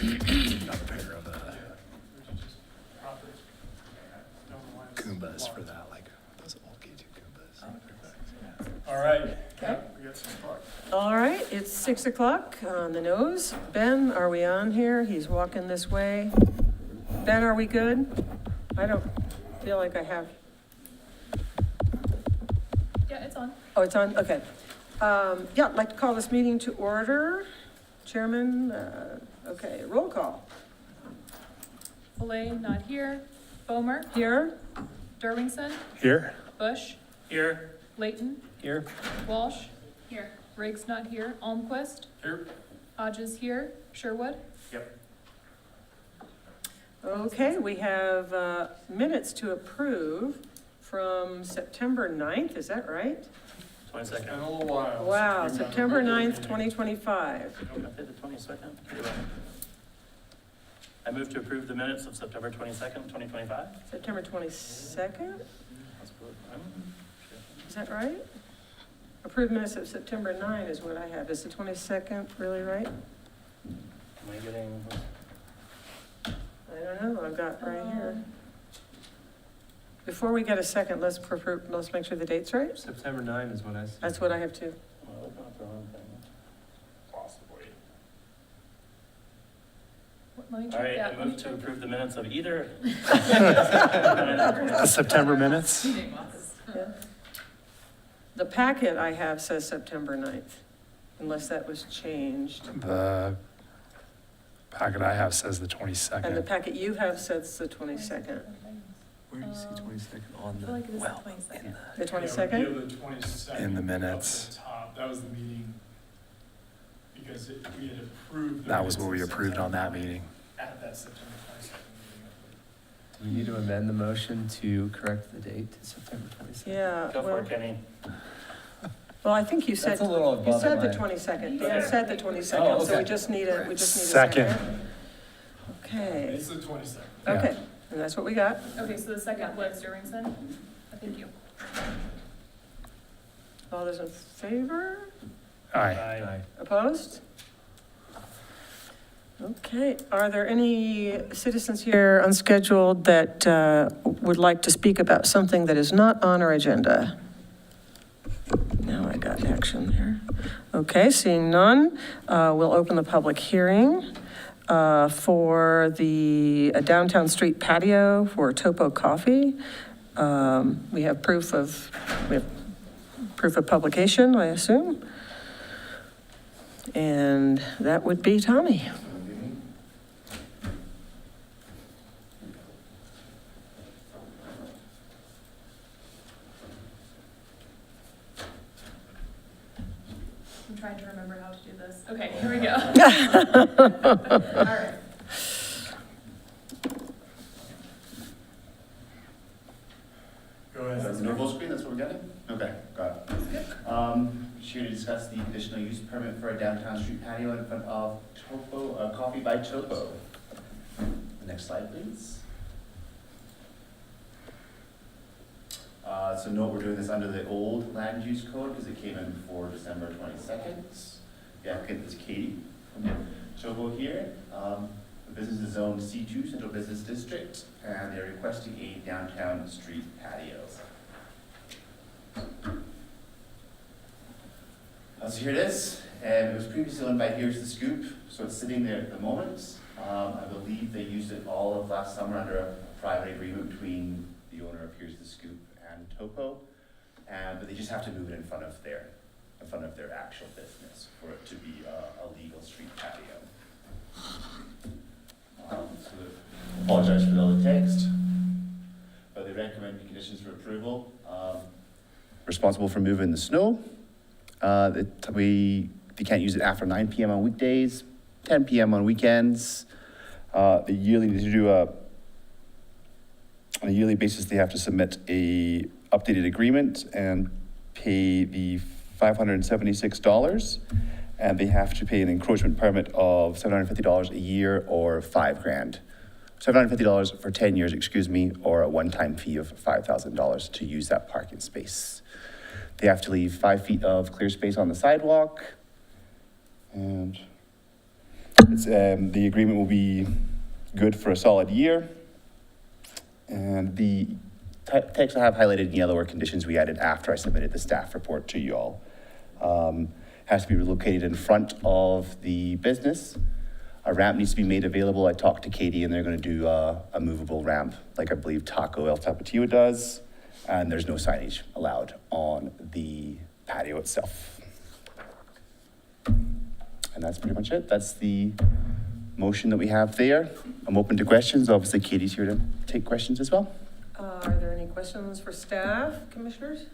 Another pair of Goombas for that, like those old K2 Goombas. All right. Okay. We got 6 o'clock. All right, it's 6 o'clock on the nose. Ben, are we on here? He's walking this way. Ben, are we good? I don't feel like I have. Yeah, it's on. Oh, it's on? Okay. Yeah, I'd like to call this meeting to order. Chairman, okay, roll call. Filet, not here. Bomer, Here? Derwingson, Here? Bush, Here. Layton, Here. Walsh. Here. Riggs not here. Almquist, Here. Hodges here. Sherwood. Yep. Okay, we have minutes to approve from September 9th, is that right? 20 22nd. It's been a little while. Wow, since we've done a September regular 9th, meeting. 2025. I think the 22nd. I move to approve the minutes of September 22nd, 2025. September 22nd, Let's put- is that right? Approved minutes of September 9 is what I have. Is the 22nd really right? Am I getting? I don't know, I've got right here. Before we get a second, let's make sure the date's right. September 9 is what I see. That's what I have too. Am I looking at the wrong thing? Possibly. Let me All check right, that. I Let me move to check. approve the minutes of either. The September minutes? Yeah. The packet I have says September 9th, unless that was changed. The packet I have says the And the 22nd. packet you have says the 22nd. Where do you see 22nd on I feel the? like it is the Well, 22nd. The Yeah, 22nd? we have the 22nd. In the up minutes. at the top. That was the meeting. Because we had approved. the That was what we minutes of approved on that September meeting. At that September 22nd meeting. Do we need to amend the motion to correct the date to September 22nd? Yeah, Go for well, it, Kenny. well, I think you said, That's a little you above said the my- 22nd. Dan said the 22nd, Oh, so we okay. just need a Second. second. Okay, It's the 22nd. Yeah. okay, and that's what we got. Okay, so the second was Derwingson. Thank you. All those in favor? Aye. Aye. Opposed? Okay, are there any citizens here unscheduled that would like to speak about something that is not on our agenda? Now I got action there. Okay, seeing none, we'll open the public hearing for the downtown street patio for Topo Coffee. We have proof of publication, I assume. And that would be Tommy. I'm trying to remember how to do this. Okay, here we go. All right. Go ahead. No full screen, that's what we're getting? Okay, got it. Here to discuss the conditional use permit for a downtown street patio in front of Topo, Coffee by Topo. The next slide, please. So note we're doing this under the old land use code because it came in before December 22nd. The applicant is Katie from Topo here. The business is zoned C2, Central Business District, and they're requesting a downtown street patio. So here it is. It was previously owned by Here's the Scoop, so it's sitting there at the moment. I believe they used it all of last summer under a private agreement between the owner of Here's the Scoop and Topo, but they just have to move it in front of their actual business for it to be a legal street patio. Apologize for all the text, but they recommend the conditions for approval. Responsible for moving the snow. They can't use it after 9 p.m. on weekdays, 10 p.m. on weekends. They do on a yearly basis, they have to submit a updated agreement and pay the $576, and they have to pay an encroachment permit of $750 a year or $5,000. $750 for 10 years, or a one-time fee of $5,000 to use that parking space. They have to leave 5 feet of clear space on the sidewalk, and The agreement will be good for a solid year. And the text I have highlighted in yellow are conditions we added after I submitted the staff report to you all. Has to be relocated in front of the business. A ramp needs to be made available. I talked to Katie and they're gonna do a movable ramp, like I believe Taco El Tapatio does. And there's no signage allowed on the patio itself. And that's pretty much it. That's the motion that we have there. I'm open to questions. Obviously Katie's here to take questions as well. Are there any questions for staff, commissioners?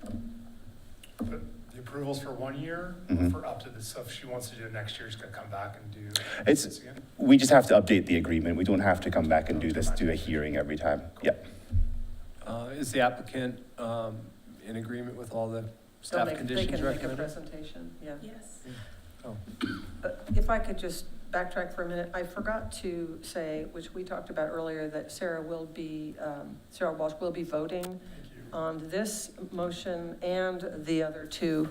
The approval's for 1 year, Mhm. for up to the stuff she wants to do next year, she's gonna come back and do It's, this again? we just have to update the agreement. We don't have to come back and do a hearing every time. Yep. Is the applicant in agreement with all the staff They conditions can make a recommended? presentation, yeah. Yes. If I could just backtrack for a minute, I forgot to say, which we talked about earlier, that Sarah Walsh will be voting Thank you. on this motion and the other two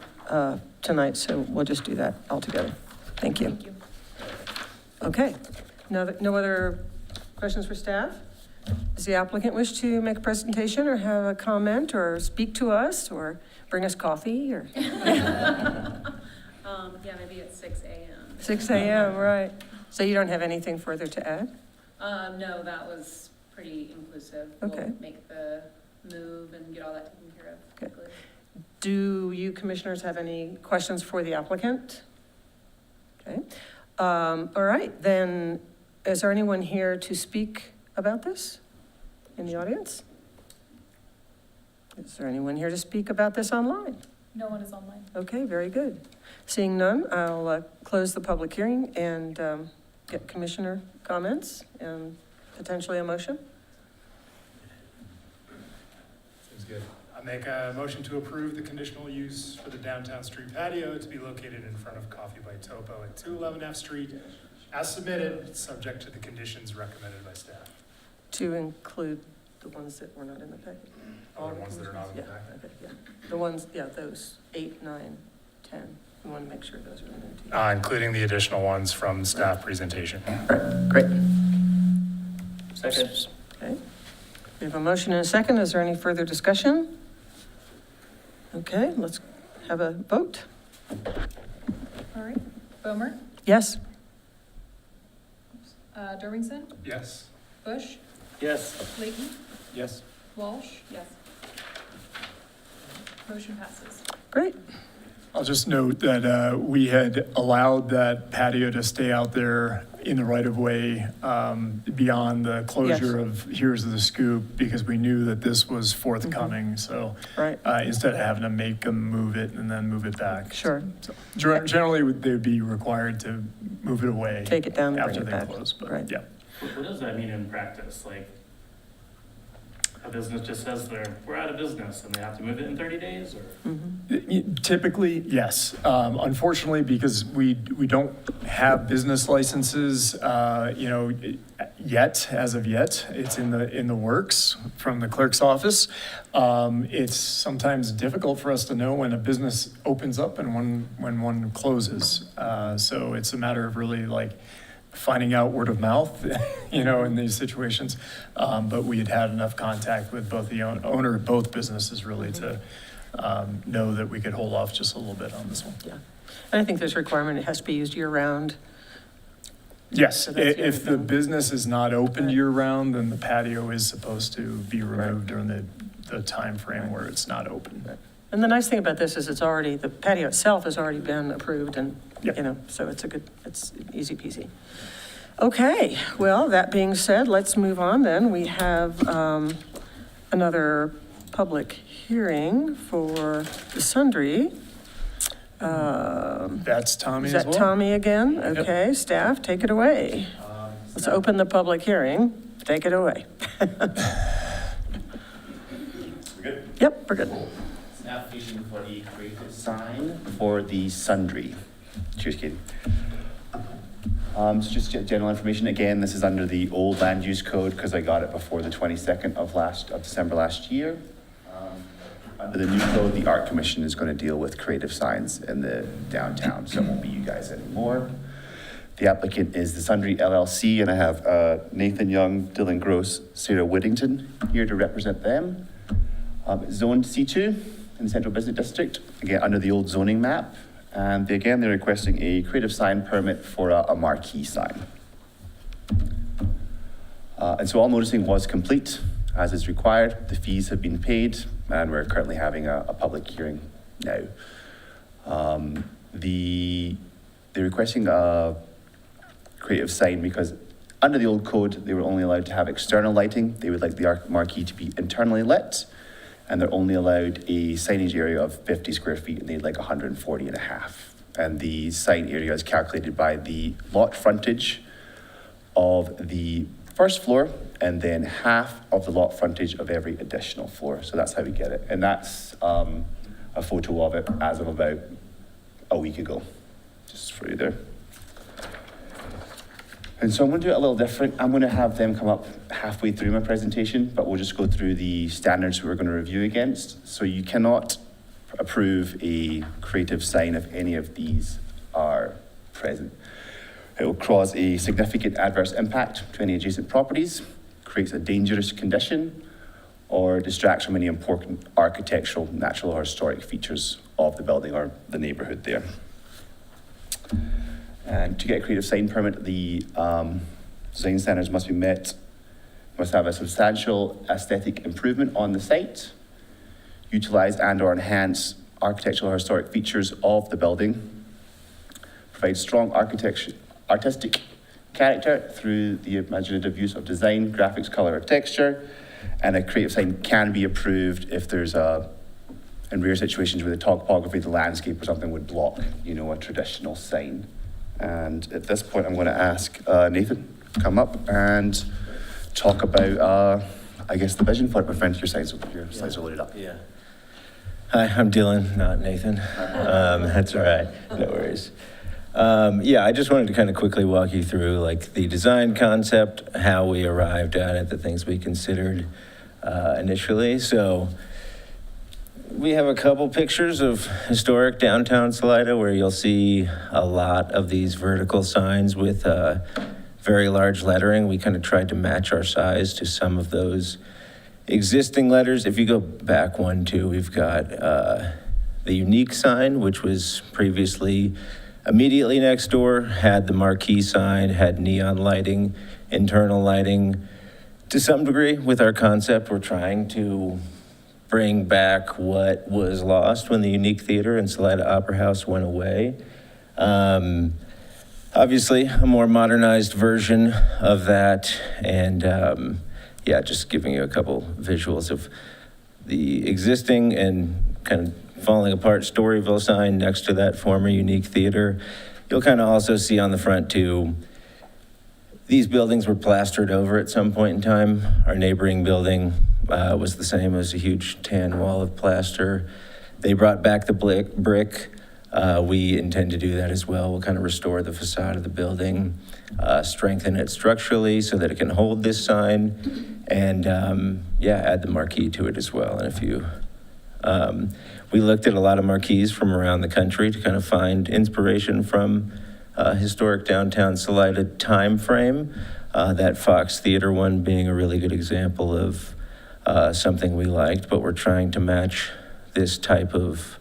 tonight, so we'll just do that all together. Thank you. Thank you. Okay, no other questions for staff? Does the applicant wish to make a presentation or have a comment or speak to us or bring us coffee or? Yeah, maybe at 6 a.m. 6 a.m., right. So you don't have anything further to add? No, that was pretty inclusive. Okay. We'll make the move and get all that taken care of Okay. quickly. Do you commissioners have any questions for the applicant? Okay. All right, then, is there anyone here to speak about this in the audience? Is there anyone here to speak about this online? No one is online. Okay, very good. Seeing none, I'll close the public hearing and get commissioner comments and potentially a motion. Seems good. I make a motion to approve the conditional use for the downtown street patio to be located in front of Coffee by Topo at 211 F Street, as submitted, subject to the conditions recommended by staff. To include the ones that were not in the packet? All Other the ones that are not in the conditions? packet. Yeah, okay, yeah. The ones, yeah, those 8, 9, 10. We want to make sure those are in there too. Including the additional ones from staff presentation. Great. Second. Okay. We have a motion and a second. Is there any further discussion? Okay, let's have a vote. All right. Bomer, Yes? Derwingson, Yes. Bush, Yes. Layton, Yes. Walsh. Yes. Motion passes. Great. I'll just note that we had allowed that patio to stay out there in the right-of-way beyond the closure of Here's the Scoop, because we knew that this was forthcoming, so Right, instead of having to make them move it and then move it back. sure. So generally, they would be required to move it away Take it down and bring after it they back. close, but Right. yeah. What does that mean in practice? Like, a business just says we're out of business and they have to move it in 30 days or? Mhm. Typically, yes. Unfortunately, because we don't have business licenses, yet, as of yet, it's in the works from the clerk's office. It's sometimes difficult for us to know when a business opens up and when one closes. So it's a matter of really like finding out word of mouth, in these situations. But we had enough contact with both the owner of both businesses really to know that we could hold off just a little bit on this one. Yeah. And I think there's a requirement, it has to be used year-round. Yes, So that's the if other the thing. business is not open Right. year-round, then the patio is supposed to be Right. removed during the time frame where it's not open. Right. And the nice thing about this is the patio itself has already been approved and, Yep. so it's easy peasy. Okay, well, that being said, let's move on then. We have another public hearing for the Sundry. That's Tommy Is as that well. Tommy again? Okay, staff, take it away. Let's open the public hearing. Take it away. Good. Yep, we're good. Application for the creative sign for the Sundry. Cheers, Katie. So just general information, again, this is under the old land use code because I got it before the 22nd of December last year. Under the new code, the Art Commission is going to deal with creative signs in the downtown, so it won't be you guys anymore. The applicant is the Sundry LLC, and I have Nathan Young, Dylan Gross, Sarah Whittington here to represent them. It's zoned C2 in the Central Business District, again, under the old zoning map. And they're requesting a creative sign permit for a marquee sign. And so all noticing was complete, as is required. The fees have been paid, and we're currently having a public hearing now. They're requesting a creative sign because under the old code, they were only allowed to have external lighting. They would like the marquee to be internally lit, and they're only allowed a signage area of 50 square feet, and they'd like 140 and a half. And the sign area is calculated by the lot frontage of the first floor, and then half of the lot frontage of every additional floor. So that's how we get it. And that's a photo of it as of about a week ago, just for you there. And so I'm going to do it a little different. I'm going to have them come up halfway through my presentation, but we'll just go through the standards we're going to review against. So you cannot approve a creative sign if any of these are present. It will cause a significant adverse impact to any adjacent properties, creates a dangerous condition, or distracts from any important architectural, natural, or historic features of the building or the neighborhood there. And to get a creative sign permit, the design standards must be met, must have a substantial aesthetic improvement on the site, utilize and or enhance architectural or historic features of the building, provide strong artistic character through the imaginative use of design, graphics, color, or texture, and a creative sign can be approved if there's in rare situations where the topography, the landscape or something would block, a traditional sign. And at this point, I'm going to ask Nathan to come up and talk about, the vision for it. My friend, your slides are loaded up. Yeah. Hi, I'm Dylan, not Nathan. That's all right, no worries. I just wanted to kind of quickly walk you through like the design concept, how we arrived at it, the things we considered initially. So we have a couple pictures of historic downtown Salida where you'll see a lot of these vertical signs with very large lettering. We kind of tried to match our size to some of those existing letters. If you go back 1, 2, we've got the unique sign, which was previously immediately next door, had the marquee sign, had neon lighting, internal lighting. To some degree, with our concept, we're trying to bring back what was lost when the Unique Theater and Salida Opera House went away. Obviously, a more modernized version of that, and just giving you a couple visuals of the existing and kind of falling apart Storyville sign next to that former Unique Theater. You'll kind of also see on the front too, these buildings were plastered over at some point in time. Our neighboring building was the same, as a huge tan wall of plaster. They brought back the brick. We intend to do that as well. We'll kind of restore the facade of the building, strengthen it structurally so that it can hold this sign, and add the marquee to it as well. And if you, we looked at a lot of marquees from around the country to kind of find inspiration from historic downtown Salida time frame. That Fox Theater one being a really good example of something we liked, but we're trying to match this type of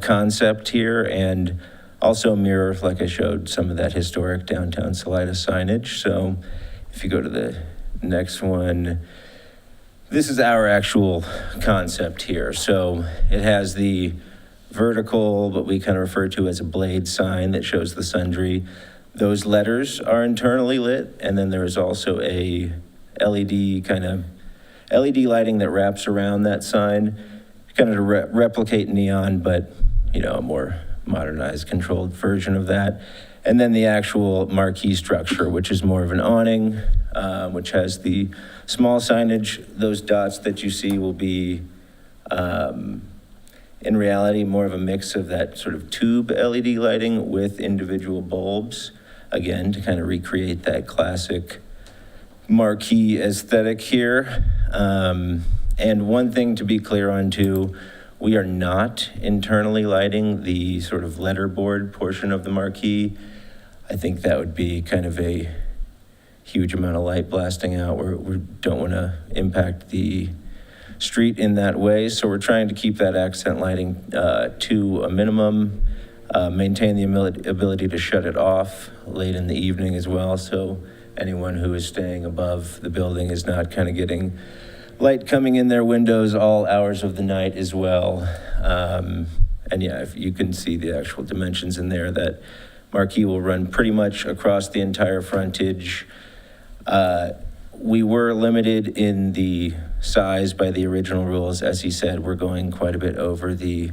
concept here and also mirror, like I showed, some of that historic downtown Salida signage. So if you go to the next one, this is our actual concept here. So it has the vertical, what we kind of refer to as a blade sign that shows the Sundry. Those letters are internally lit, and then there's also a LED lighting that wraps around that sign, kind of to replicate neon, but a more modernized, controlled version of that. And then the actual marquee structure, which is more of an awning, which has the small signage. Those dots that you see will be, in reality, more of a mix of that sort of tube LED lighting with individual bulbs, again, to kind of recreate that classic marquee aesthetic here. And one thing to be clear on too, we are not internally lighting the sort of letterboard portion of the marquee. I think that would be kind of a huge amount of light blasting out. We don't want to impact the street in that way, so we're trying to keep that accent lighting to a minimum, maintain the ability to shut it off late in the evening as well, so anyone who is staying above the building is not kind of getting light coming in their windows all hours of the night as well. And yeah, if you can see the actual dimensions in there, that marquee will run pretty much across the entire frontage. We were limited in the size by the original rules. As he said, we're going quite a bit over the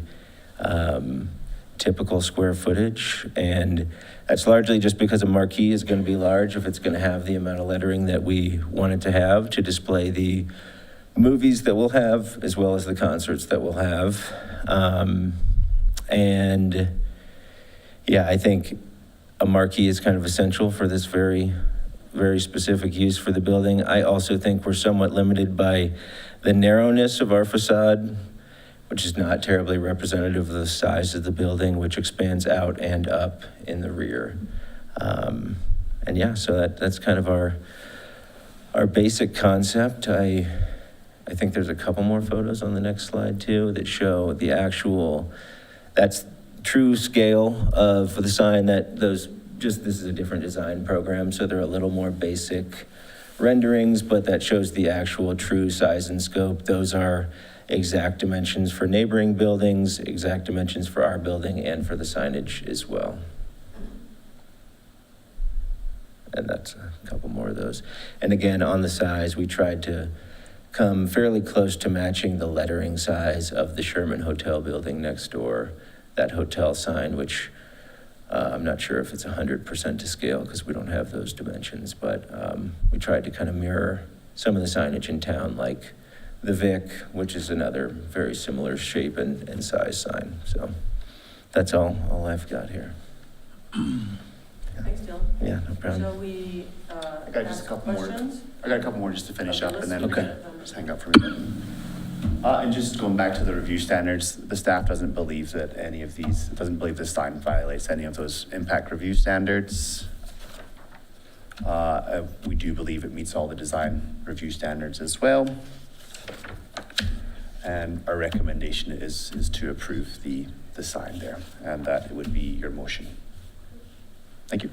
typical square footage, and that's largely just because a marquee is going to be large if it's going to have the amount of lettering that we want it to have to display the movies that we'll have, as well as the concerts that we'll have. And yeah, I think a marquee is kind of essential for this very, very specific use for the building. I also think we're somewhat limited by the narrowness of our facade, which is not terribly representative of the size of the building, which expands out and up in the rear. And yeah, so that's kind of our basic concept. I think there's a couple more photos on the next slide too that show the actual, that's true scale of the sign. This is a different design program, so they're a little more basic renderings, but that shows the actual true size and scope. Those are exact dimensions for neighboring buildings, exact dimensions for our building, and for the signage as well. And that's a couple more of those. And again, on the size, we tried to come fairly close to matching the lettering size of the Sherman Hotel building next door, that hotel sign, which I'm not sure if it's 100% to scale because we don't have those dimensions, but we tried to kind of mirror some of the signage in town, like the Vic, which is another very similar shape and size sign. So that's all I've got here. Thanks, Dylan. Yeah, no problem. Shall we I got just a ask couple more. questions? I got a couple more just to finish Okay, up, and then let's we do can that. just hang up for a minute. And just going back to the review standards, the staff doesn't believe that doesn't believe this sign violates any of those impact review standards. We do believe it meets all the design review standards as well. And our recommendation is to approve the sign there, and that it would be your motion. Thank you.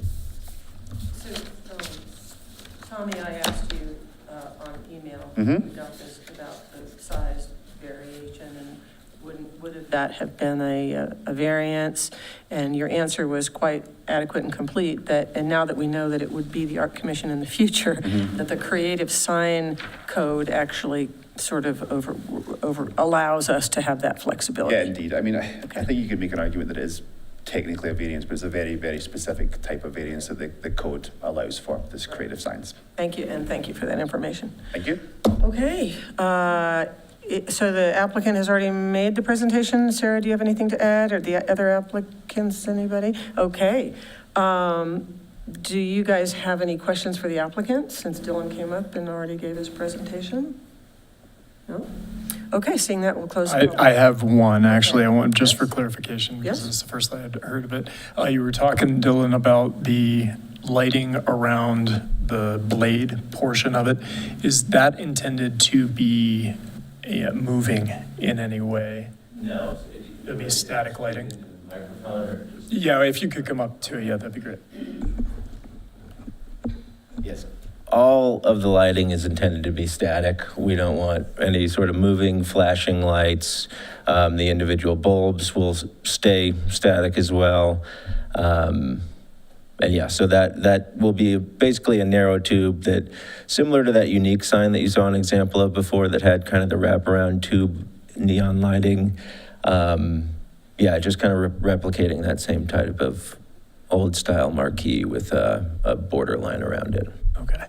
So, Tommy, I asked you on email, Mhm. we got this about the size variation, and would that have been a variance? And your answer was quite adequate and complete, and now that we know that it would be the Art Commission in the future, that the creative sign code actually sort of over allows us to have that flexibility. Yeah, indeed. I mean, I think you could make an argument that it is technically a variance, but it's a very, very specific type of variance that the code allows for this creative signs. Thank you, and thank you for that information. Thank you. Okay, so the applicant has already made the presentation. Sarah, do you have anything to add, or the other applicants, anybody? Okay. Do you guys have any questions for the applicant, since Dylan came up and already gave his presentation? No? Okay, seeing that, we'll close. the I have one, actually. I want, just Yes. for clarification, because Yes. this is the first I had heard of it. You were talking, Dylan, about the lighting around the blade portion of it. Is that intended to be moving in any way? No. It'll be static lighting? Microphone or just... Yeah, if you could come up to it, yeah, that'd be great. Yes. All of the lighting is intended to be static. We don't want any sort of moving, flashing lights. The individual bulbs will stay static as well. And yeah, so that will be basically a narrow tube that, similar to that unique sign that you saw an example of before that had kind of the wraparound tube neon lighting. Yeah, just kind of replicating that same type of old style marquee with a border line around it. Okay.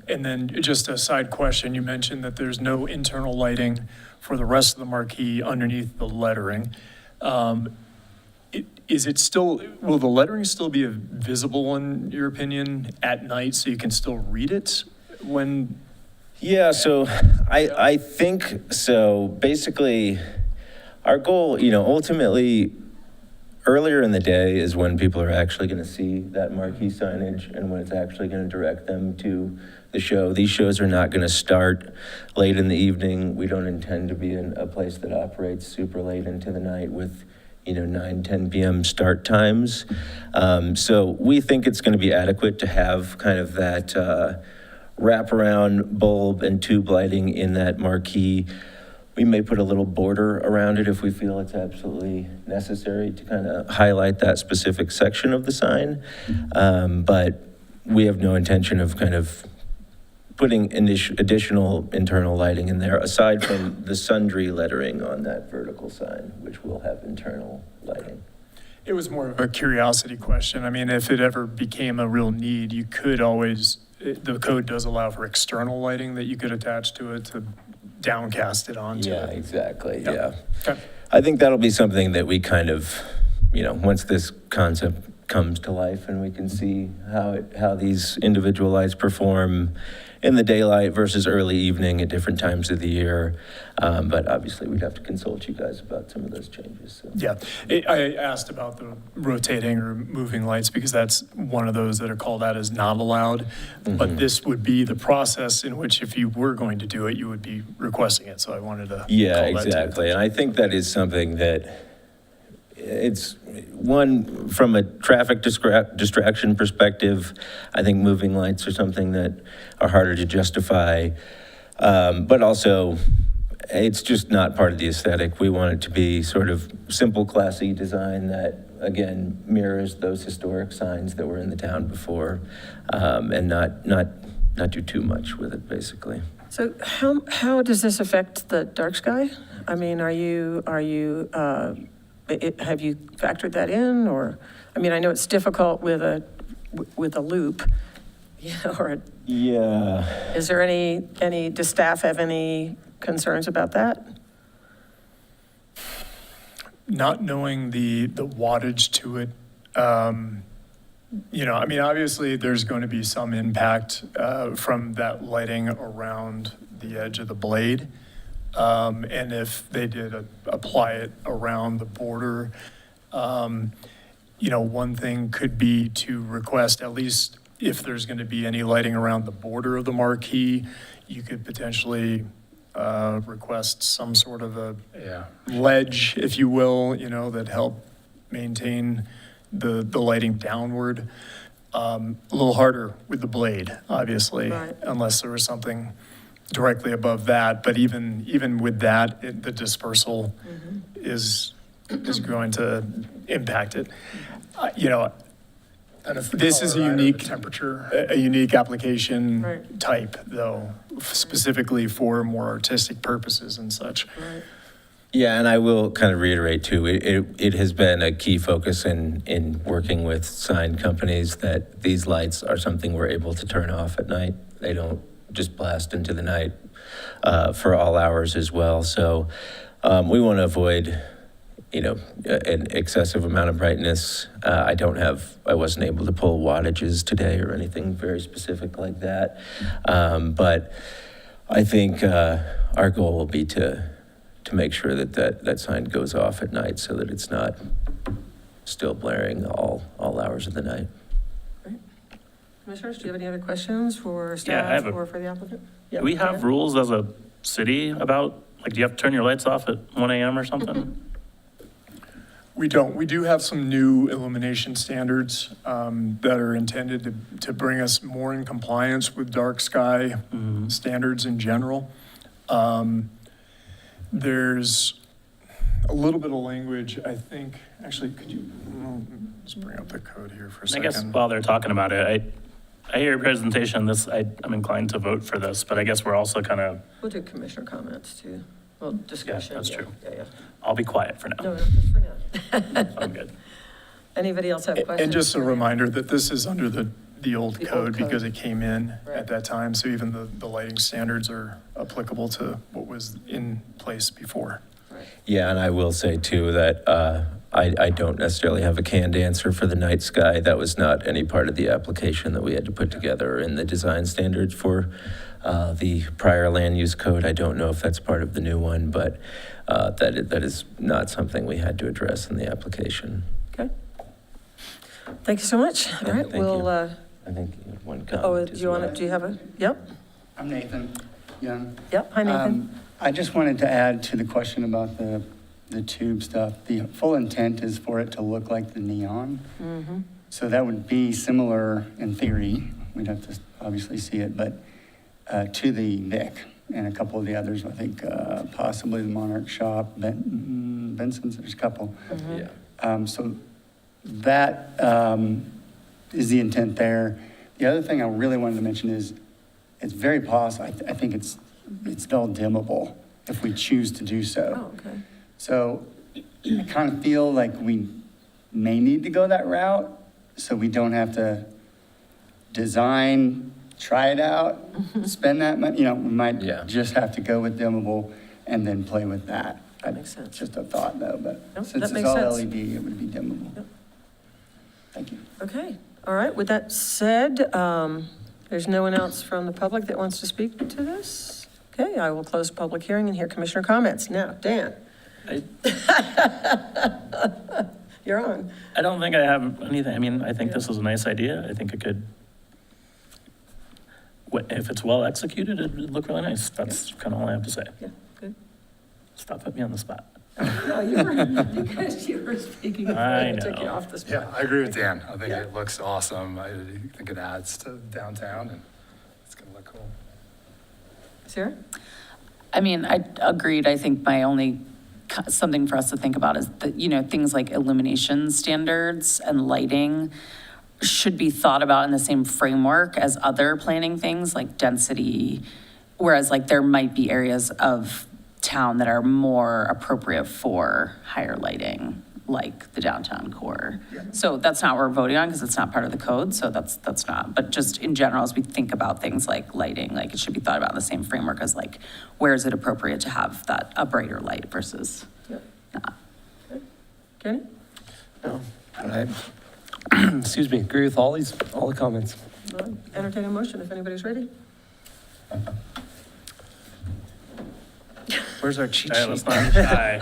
And then just a side question, you mentioned that there's no internal lighting for the rest of the marquee underneath the lettering. Will the lettering still be visible, in your opinion, at night, so you can still read it when? Yeah, so I think so. Basically, our goal, ultimately, earlier in the day is when people are actually going to see that marquee signage and when it's actually going to direct them to the show. These shows are not going to start late in the evening. We don't intend to be in a place that operates super late into the night with, 9, 10 p.m. start times. So we think it's going to be adequate to have kind of that wraparound bulb and tube lighting in that marquee. We may put a little border around it if we feel it's absolutely necessary to kind of highlight that specific section of the sign. But we have no intention of kind of putting additional internal lighting in there, aside from the sundry lettering on that vertical sign, which will have internal lighting. It was more of a curiosity question. I mean, if it ever became a real need, you could always, the code does allow for external lighting that you could attach to it to downcast it onto Yeah, it. exactly, Yep. yeah. Okay. I think that'll be something that we kind of, once this concept comes to life and we can see how these individual lights perform in the daylight versus early evening at different times of the year. But obviously, we'd have to consult you guys about some of those changes. So. Yeah, I asked about the rotating or moving lights because that's one of those that are called out as not allowed. But this would be the process in which if you were going to do it, you would be requesting it. So I wanted to Yeah, call that to exactly. And I think that is something that it's one from a traffic distraction perspective. I think moving lights are something that are harder to justify, but also it's just not part of the aesthetic. We want it to be sort of simple, classy design that, again, mirrors those historic signs that were in the town before, and not do too much with it, basically. So how does this affect the dark sky? I mean, have you factored that in, or, I mean, I know it's difficult with a loop, or Yeah. is there does staff have any concerns about that? Not knowing the wattage to it, I mean, obviously, there's going to be some impact from that lighting around the edge of the blade. And if they did apply it around the border, one thing could be to request, at least if there's going to be any lighting around the border of the marquee, you could potentially request some sort of a ledge, if you will, that help maintain the lighting downward. A little harder with the blade, obviously, Right. unless there was something directly above that. But even with that, the dispersal is going to impact it. And if the This is a color, unique the temperature. a unique application Right. type, though, specifically for more artistic purposes and such. Right. Yeah, and I will kind of reiterate too, it has been a key focus in working with sign companies that these lights are something we're able to turn off at night. They don't just blast into the night for all hours as well. So we want to avoid, an excessive amount of brightness. I wasn't able to pull wattages today or anything very specific like that. But I think our goal will be to make sure that sign goes off at night so that it's not still blaring all hours of the night. Commissioners, do you have any other questions for Yeah, I have staff a- or for the applicant? Do we have rules as a city about, like, do you have to turn your lights off at 1 a.m. or something? We don't. We do have some new illumination standards that are intended to bring us more in compliance with dark sky standards in general. There's a little bit of language, I think, actually, could you, just bring up the code here for a I second. guess while they're talking about it, I hear your presentation, I'm inclined to vote for this, but I guess we're also kind of, We'll do commissioner comments too. Well, discussion. that's true. Yeah. I'll be quiet for now. No, just for now. I'm good. Anybody else have questions? And just a reminder that this is under the old The old code because code. it came in Right. at that time. So even the lighting standards are applicable to what was in place before. Yeah, and I will say too that I don't necessarily have a canned answer for the night sky. That was not any part of the application that we had to put together in the design standards for the prior land use code. I don't know if that's part of the new one, but that is not something we had to address in the application. Thank you so much. All Yeah, right, thank you. we'll, I think you had one comment. oh, do as you want well. to, do you have a, yep, I'm Nathan Young. yep, hi Nathan. I just wanted to add to the question about the tube stuff. The full intent is for it to look like the neon. Mhm. So that would be similar in theory, we'd have to obviously see it, but to the Vic and a couple of the others, I think possibly the Monarch Shop, Benson's, there's a couple. Mhm. Yeah. So that is the intent there. The other thing I really wanted to mention is it's very possible, I think it's still dimmable if we choose to do so. Oh, okay. So I kind of feel like we may need to go that route so we don't have to design, try it out, spend that money. We might Yeah. just have to go with dimmable and then play with that. That makes sense. Just a thought though, but Nope, since that it's makes all sense. LED, it would be dimmable. Yep. Thank you. Okay, all right, with that said, there's no one else from the public that wants to speak to this? Okay, I will close the public hearing and hear commissioner comments. Now, Dan. You're on. I don't think I have anything, I mean, I think this is a nice idea. I think it could, if it's well executed, it'd look really nice. That's kind of all I have to say. Yeah, good. Stop putting me on the spot. No, you were, because you were speaking before I I took you know. off the spot. Yeah, I agree with Dan. I think Yeah. it looks awesome. I think it adds to downtown and it's gonna look cool. Sarah? I mean, I agreed. I think my only, something for us to think about is that, things like illumination standards and lighting should be thought about in the same framework as other planning things like density, whereas like there might be areas of town that are more appropriate for higher lighting, like the downtown core. So that's not what we're voting on because it's not part of the code, so that's not. But just in general, as we think about things like lighting, like it should be thought about in the same framework as like, where is it appropriate to have that, a brighter light versus Yep. not. Kenny? I, excuse me, agree with all the comments. Well, entertain a motion if anybody's ready. Where's our cheat Hey, sheet? let's not shy.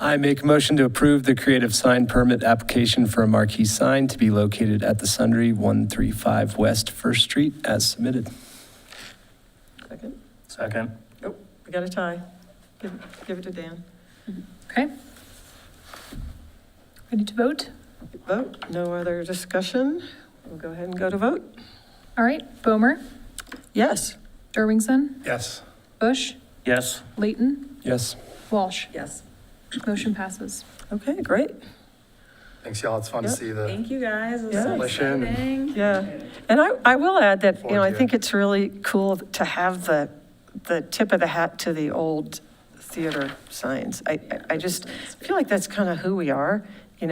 I make a motion to approve the creative sign permit application for a marquee sign to be located at the Sundry 135 West First Street as submitted. Second? Second. Oh, we got a tie. Give it to Dan. Okay. Ready to vote? Vote, no other discussion. We'll go ahead and go to vote. All right, Bomer, Yes. Derwingson, Yes. Bush, Yes. Layton, Yes. Walsh. Yes. Motion passes. Okay, great. Thanks, y'all. It's fun to Yep. see the you, guys. Yeah. demolition. and- Yeah, and I will add that, Forward I to think it. it's really cool to have the tip of the hat to the old theater signs. I just feel like that's kind of who we are, and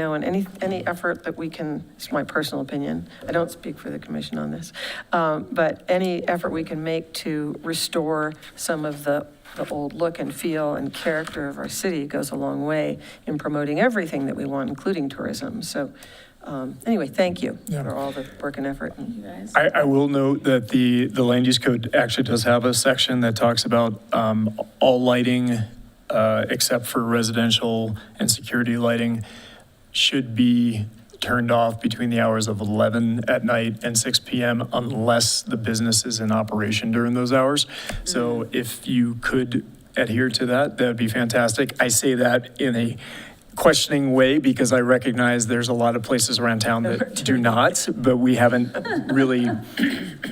any effort that we can, it's my personal opinion, I don't speak for the commission on this, but any effort we can make to restore some of the old look and feel and character of our city goes a long way in promoting everything that we want, including tourism. So anyway, thank you Yeah. for all the work and effort. You guys. I will note that the land use code actually does have a section that talks about all lighting, except for residential and security lighting, should be turned off between the hours of 11 at night and 6 p.m. unless the business is in operation during those hours. So if you could adhere to that, that'd be fantastic. I say that in a questioning way because I recognize there's a lot of places around town that do not, but we haven't really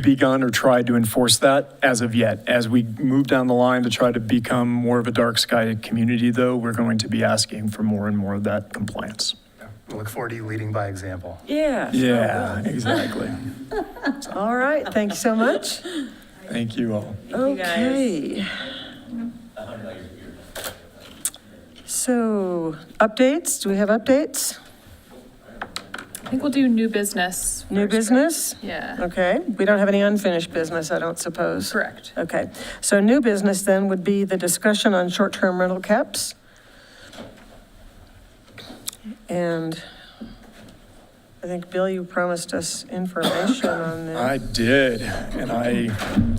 begun or tried to enforce that as of yet. As we move down the line to try to become more of a dark sky community, though, we're going to be asking for more and more of that compliance. Yeah. I look forward to you leading by example. Yeah. Yeah, exactly. All right, thank you so much. Thank you all. Okay. So, updates, do we have updates? I think we'll do new business. New first, right? business? Yeah, Okay, we don't have any unfinished business, I don't suppose. correct. Okay, so new business then would be the discussion on short-term rental caps. And I think, Bill, you promised us information on this. I did, and I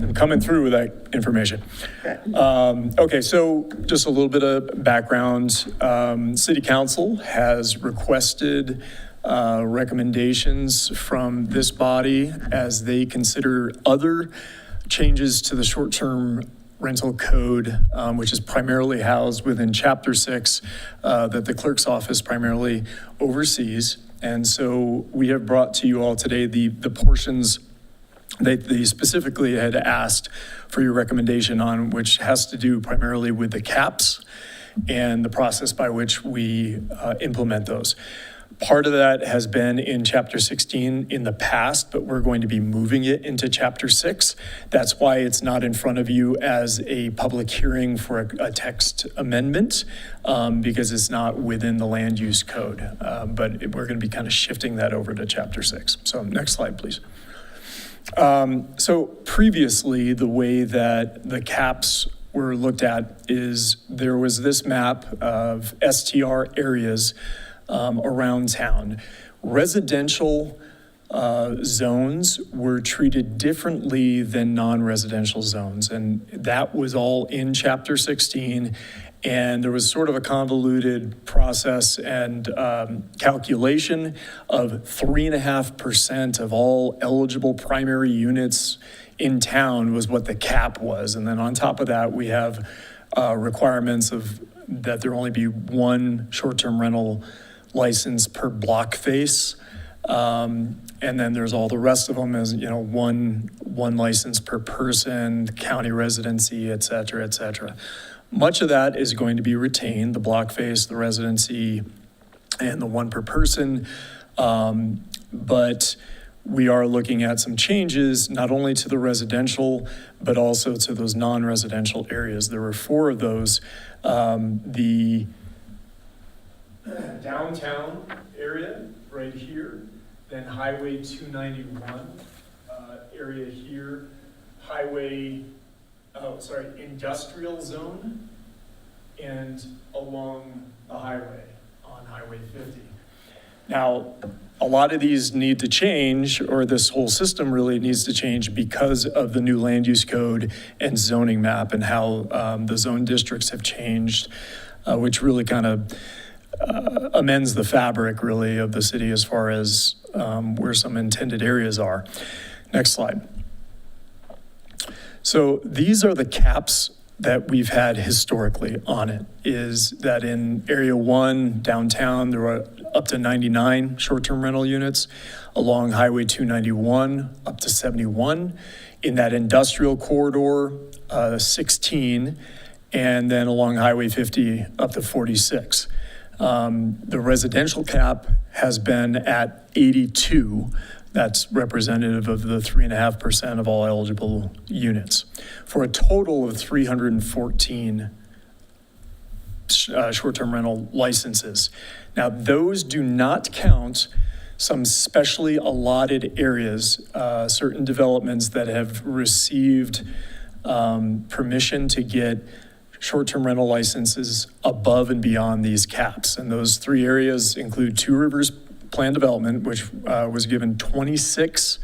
am coming through with that information. Okay. Okay, so just a little bit of background. City Council has requested recommendations from this body as they consider other changes to the short-term rental code, which is primarily housed within Chapter 6 that the clerk's office primarily oversees. And so we have brought to you all today the portions that they specifically had asked for your recommendation on, which has to do primarily with the caps and the process by which we implement those. Part of that has been in Chapter 16 in the past, but we're going to be moving it into Chapter 6. That's why it's not in front of you as a public hearing for a text amendment, because it's not within the land use code. But we're going to be kind of shifting that over to Chapter 6. So next slide, please. So previously, the way that the caps were looked at is there was this map of STR areas around town. Residential zones were treated differently than non-residential zones, and that was all in Chapter 16. And there was sort of a convoluted process and calculation of 3.5% of all eligible primary units in town was what the cap was. And then on top of that, we have requirements of that there only be one short-term rental license per block face. And then there's all the rest of them as, one license per person, county residency, et cetera, et cetera. Much of that is going to be retained, the block face, the residency, and the one per person. But we are looking at some changes, not only to the residential, but also to those non-residential areas. There were 4 of those. The downtown area right here, then Highway 291 area here, industrial zone, and along the highway on Highway 50. Now, a lot of these need to change, or this whole system really needs to change because of the new land use code and zoning map and how the zone districts have changed, which really kind of amends the fabric really of the city as far as where some intended areas are. Next slide. So these are the caps that we've had historically on it, is that in Area 1 downtown, there were up to 99 short-term rental units, along Highway 291, up to 71, in that industrial corridor, 16, and then along Highway 50, up to 46. The residential cap has been at 82. That's representative of the 3.5% of all eligible units, for a total of 314 short-term rental licenses. Now, those do not count some specially allotted areas, certain developments that have received permission to get short-term rental licenses above and beyond these caps. And those 3 areas include Two Rivers Plan Development, which was given 26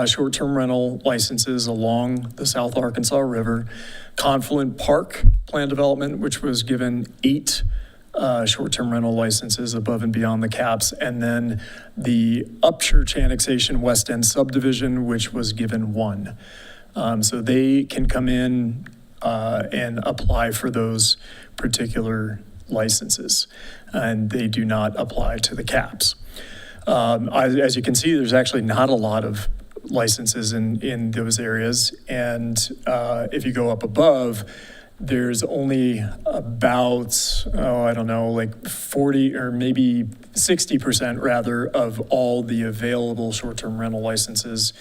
short-term rental licenses along the South Arkansas River. Confluent Park Plan Development, which was given 8 short-term rental licenses above and beyond the caps. And then the Upchurch Annexation West End Subdivision, which was given 1. So they can come in and apply for those particular licenses, and they do not apply to the caps. As you can see, there's actually not a lot of licenses in those areas, and if you go up above, there's only about, like 40 or maybe 60% rather of all the available short-term rental licenses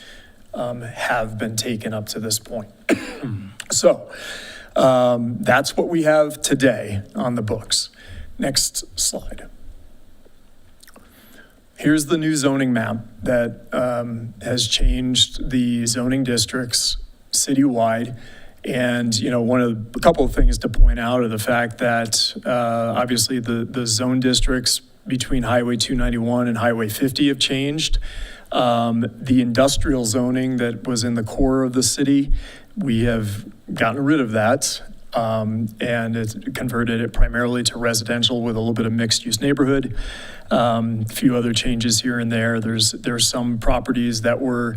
have been taken up to this point. So that's what we have today on the books. Next slide. Here's the new zoning map that has changed the zoning districts citywide. And, a couple of things to point out are the fact that obviously the zone districts between Highway 291 and Highway 50 have changed. The industrial zoning that was in the core of the city, we have gotten rid of that. And it converted it primarily to residential with a little bit of mixed-use neighborhood. A few other changes here and there. There's some properties that were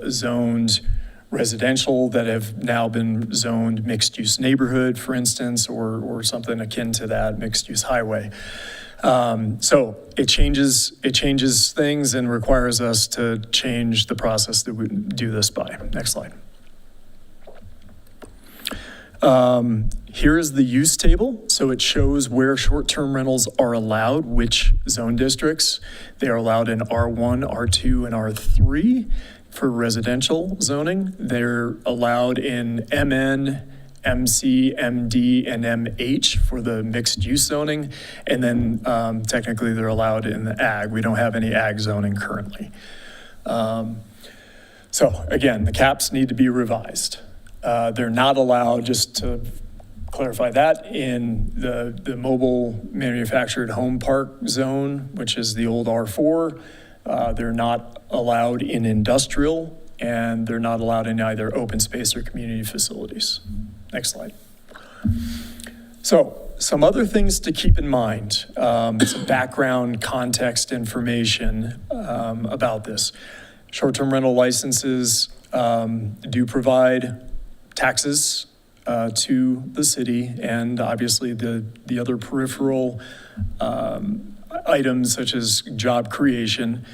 zoned residential that have now been zoned mixed-use neighborhood, for instance, or something akin to that, mixed-use highway. So it changes things and requires us to change the process that we do this by. Next slide. Here is the use table. So it shows where short-term rentals are allowed, which zone districts. They are allowed in R1, R2, and R3 for residential zoning. They're allowed in MN, MC, MD, and MH for the mixed-use zoning. And then technically they're allowed in the ag. We don't have any ag zoning currently. So again, the caps need to be revised. They're not allowed, just to clarify that, in the mobile manufactured home park zone, which is the old R4. They're not allowed in industrial, and they're not allowed in either open space or community facilities. Next slide. So some other things to keep in mind, some background context information about this. Short-term rental licenses do provide taxes to the city, and obviously the other peripheral items such as job creation.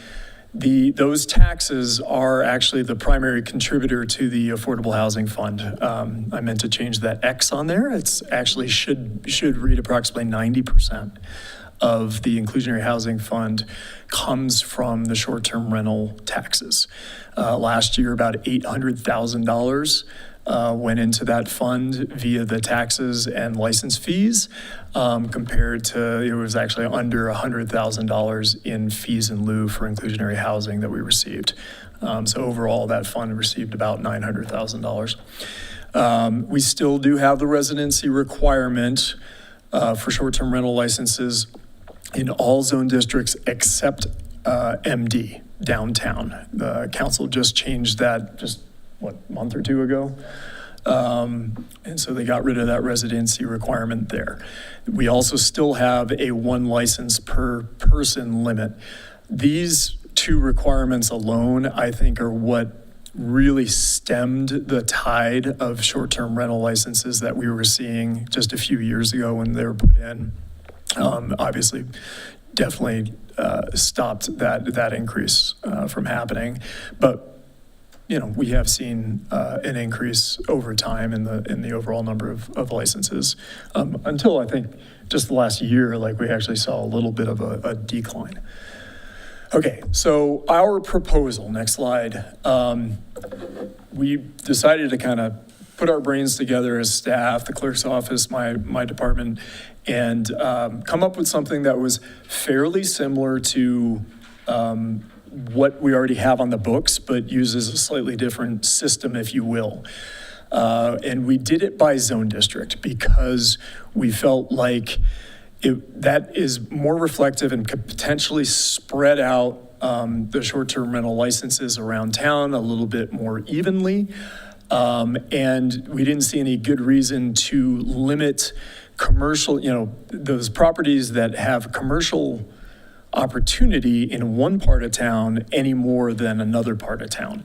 Those taxes are actually the primary contributor to the Affordable Housing Fund. I meant to change that X on there. It's actually should read approximately 90% of the Inclusionary Housing Fund comes from the short-term rental taxes. Last year, about $800,000 went into that fund via the taxes and license fees, compared to, it was actually under $100,000 in fees in lieu for inclusionary housing that we received. So overall, that fund received about $900,000. We still do have the residency requirement for short-term rental licenses in all zone districts except MD, downtown. The council just changed that a month or two ago. And so they got rid of that residency requirement there. We also still have a 1 license per person limit. These 2 requirements alone, I think, are what really stemmed the tide of short-term rental licenses that we were seeing just a few years ago when they were put in. Obviously, definitely stopped that increase from happening. But we have seen an increase over time in the overall number of licenses, until I think just the last year, we actually saw a little bit of a decline. Okay, so our proposal, next slide. We decided to kind of put our brains together as staff, the clerk's office, my department, and come up with something that was fairly similar to what we already have on the books, but uses a slightly different system, if you will. And we did it by zone district because we felt like that is more reflective and could potentially spread out the short-term rental licenses around town a little bit more evenly. And we didn't see any good reason to limit commercial, those properties that have commercial opportunity in one part of town any more than another part of town.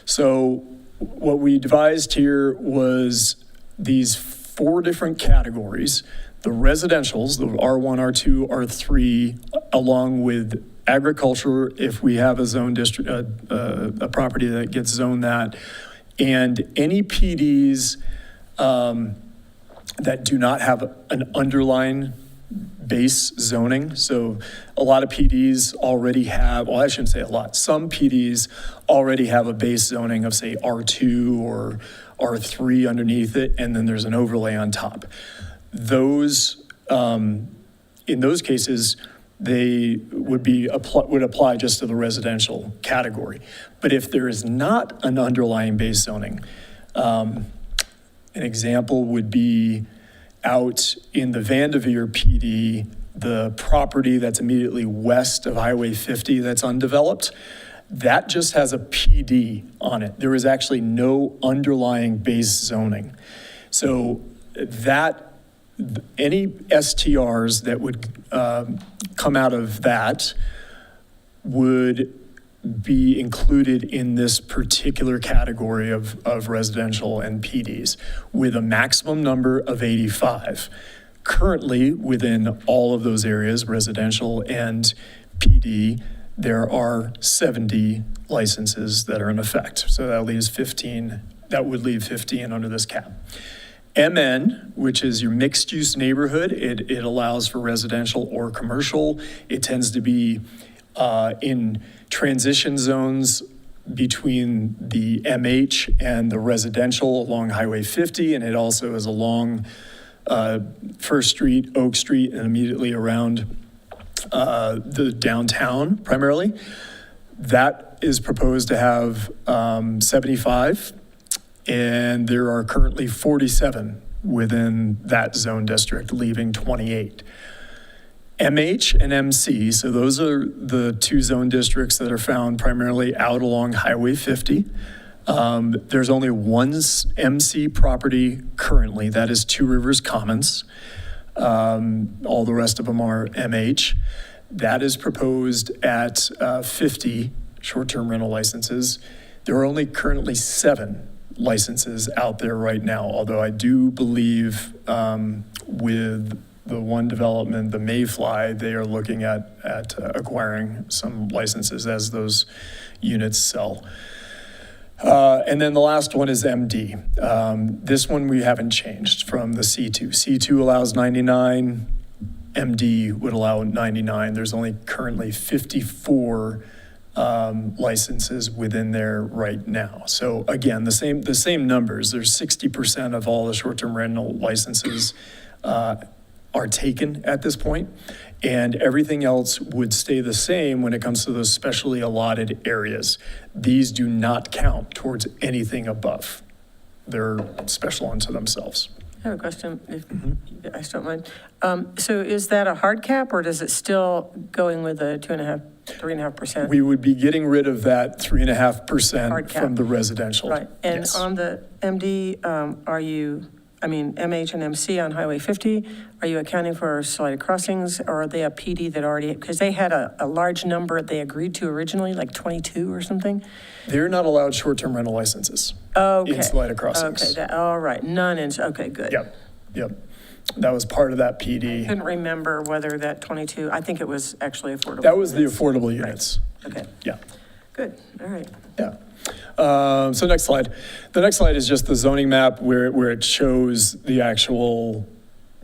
So what we devised here was these 4 different categories: the residentials, the R1, R2, R3, along with agriculture, if we have a zone district, a property that gets zoned that, and any PDs that do not have an underlying base zoning. So a lot of PDs already have, well, I shouldn't say a lot, some PDs already have a base zoning of, say, R2 or R3 underneath it, and then there's an overlay on top. Those, in those cases, they would apply just to the residential category. But if there is not an underlying base zoning, an example would be out in the Vanderveer PD, the property that's immediately west of Highway 50 that's undeveloped, that just has a PD on it. There is actually no underlying base zoning. So that, any STRs that would come out of that would be included in this particular category of residential and PDs with a maximum number of 85. Currently, within all of those areas, residential and PD, there are 70 licenses that are in effect. So that leaves 15, that would leave 15 under this cap. MN, which is your mixed-use neighborhood, it allows for residential or commercial. It tends to be in transition zones between the MH and the residential along Highway 50, and it also is along First Street, Oak Street, and immediately around the downtown primarily. That is proposed to have 75, and there are currently 47 within that zone district, leaving 28. MH and MC, so those are the two zone districts that are found primarily out along Highway 50. There's only one MC property currently, that is Two Rivers Commons. All the rest of them are MH. That is proposed at 50 short-term rental licenses. There are only currently 7 licenses out there right now, although I do believe with the one development, the Mayfly, they are looking at acquiring some licenses as those units sell. And then the last one is MD. This one we haven't changed from the C2. C2 allows 99, MD would allow 99. There's only currently 54 licenses within there right now. So again, the same numbers. There's 60% of all the short-term rental licenses are taken at this point, and everything else would stay the same when it comes to those specially allotted areas. These do not count towards anything above. They're special unto themselves. I have a question, if you guys don't mind. So is that a hard cap, or does it still going with a 3.5%? We would be getting rid of that Hard 3.5% cap. from the residential. Right, and Yes. on the MD, MH and MC on Highway 50, are you accounting for Salida crossings, or are they a PD that already, because they had a large number they agreed to originally, like 22 or something? They're not allowed short-term rental licenses Okay. in Salida crossings. Okay, all right, none in, okay, good. Yep. That was part of that PD. Couldn't remember whether that 22, I think it was actually affordable. That was the units. affordable units. Okay, Yeah. good, all right. Yeah. So next slide. The next slide is just the zoning map where it shows the actual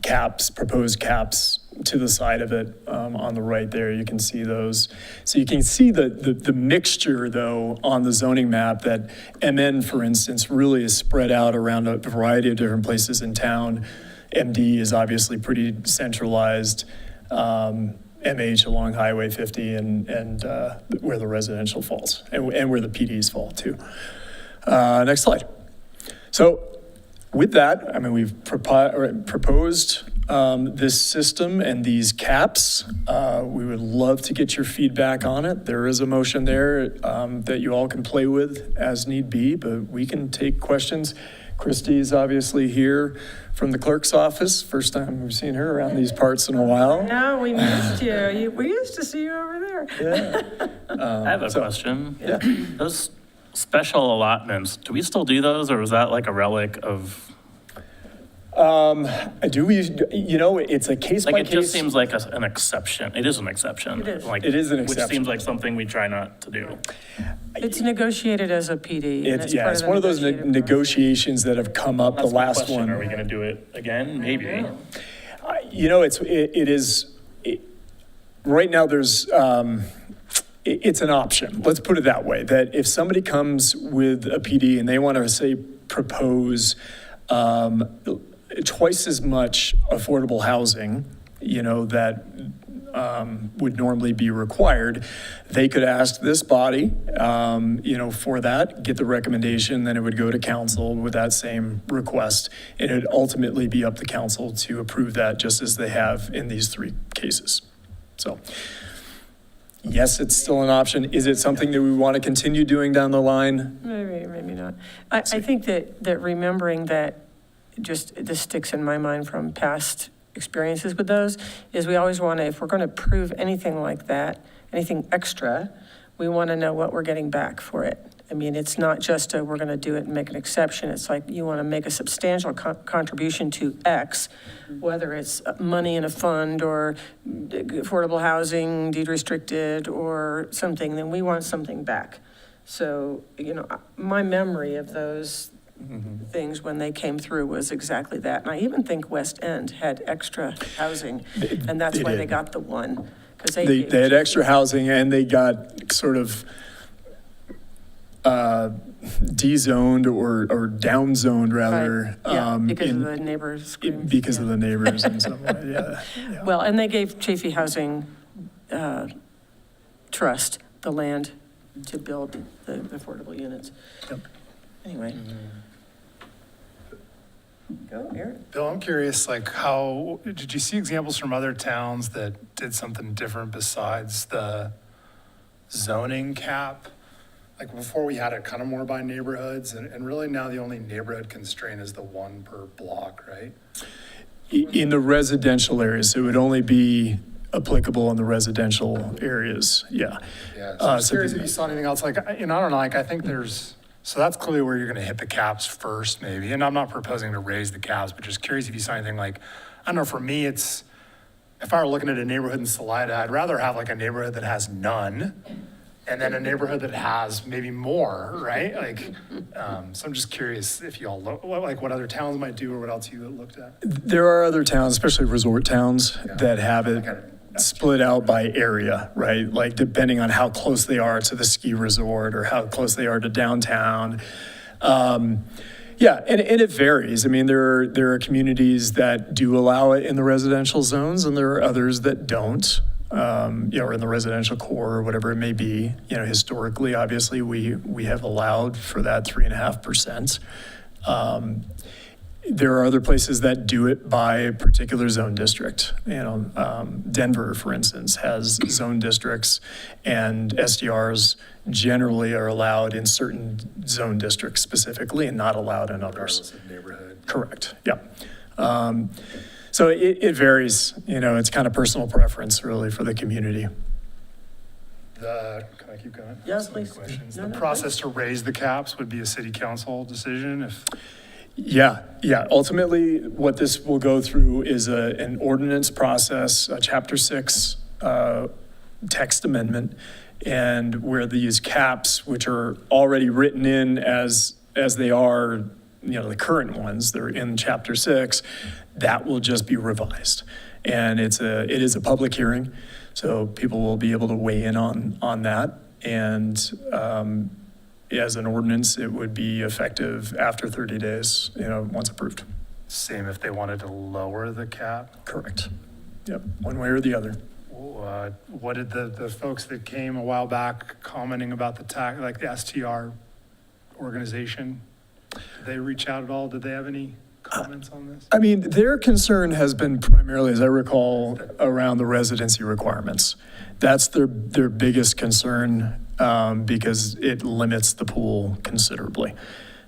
caps, proposed caps to the side of it on the right there. You can see those. So you can see the mixture, though, on the zoning map that MN, for instance, really is spread out around a variety of different places in town. MD is obviously pretty centralized. MH along Highway 50 and where the residential falls and where the PDs fall too. Next slide. So with that, we've proposed this system and these caps. We would love to get your feedback on it. There is a motion there that you all can play with as need be, but we can take questions. Christy is obviously here from the clerk's office. First time we've seen her around these parts in a while. No, we missed you. We used to see you over there. Yeah. I have a question. Yeah. Those special allotments, do we still do those, or was that like a relic of, Do we, it's a case by like, case. it just seems like an exception. It is an exception. It is. Like, It is an Which exception. seems like something we try not to do. It's negotiated as a PD. and It's part it's the one of those negotiated process. negotiations that have come up. The That's my last question. one. Are we going to do it again? Maybe. Right now there's, it's an option. Let's put it that way, that if somebody comes with a PD and they want to say propose twice as much affordable housing, that would normally be required, they could ask this body, for that, get the recommendation, then it would go to council with that same request. And it would ultimately be up to council to approve that, just as they have in these 3 cases. cases. So, yes, it's still an option. Is it something that we want to continue doing down the line? Maybe, maybe not. I think that remembering that, just, this sticks in my mind from past experiences with those, is we always want to, if we're going to prove anything like that, anything extra, we want to know what we're getting back for it. I mean, it's not just a, we're going to do it and make an exception. It's like you want to make a substantial contribution to X, whether it's money in a fund or affordable housing, deed restricted or something, then we want something back. So, you know, my memory of those things when they came through was exactly that. And I even think West End had extra housing, and that's why they got the one. Because They had extra housing and they got sort of de-zoned or down-zoned rather. Right. Yeah, because of the neighbors' screams. Because of the neighbors and stuff like that, yeah. Well, and they gave Chafee Housing Trust the land to build the affordable units. Yep. Anyway. Go, Eric. Bill, I'm curious, like how, did you see examples from other towns that did something different besides the zoning cap? Like before we had it kind of more by neighborhoods and really now the only neighborhood constraint is the one per block, right? In the residential areas, it would only be applicable in the residential areas, yeah. Yeah, so I'm just so curious the- if you saw anything else, like, I don't know, like I think there's, so that's clearly where you're gonna hit the caps first maybe. And I'm not proposing to raise the caps, but just curious if you saw anything like, I don't know, for me, it's, if I were looking at a neighborhood in Salida, I'd rather have like a neighborhood that has none and then a neighborhood that has maybe more, right? Like, so I'm just curious if you all look, like what other towns might do or what else you looked at. There are other towns, especially resort towns, Yeah. that have it Okay. split out by area, right? Like depending on how close they are to the ski resort or how close they are to downtown. Yeah, and it varies. I mean, there are communities that do allow it in the residential zones and there are others that don't. Or in the residential core or whatever it may be. You know, historically, obviously, we have allowed for that 3.5%. There are other places that do it by a particular zone district. You know, Denver, for instance, has zone districts, and SDRs generally are allowed in certain zone districts specifically and not allowed in others. Regardless of neighborhood. Correct, yeah. So it varies, you know, it's kind of personal preference really for the community. Can I keep going? Yeah, Some please. questions. No, The no, process to raise the caps would be a city council decision if, Yeah. Ultimately, what this will go through is an ordinance process, a Chapter 6 text amendment, and where these caps, which are already written in as they are, you know, the current ones, they're in Chapter 6, that will just be revised. And it is a public hearing, so people will be able to weigh in on that. And as an ordinance, it would be effective after 30 days, you know, once approved. same if they wanted to lower the cap. Correct. Yep, one way or the other. What did the folks that came a while back commenting about the tax, like the STR organization, did they reach out at all? Did they have any comments on this? I mean, their concern has been primarily, as I recall, around the residency requirements. That's their biggest concern because it limits the pool considerably.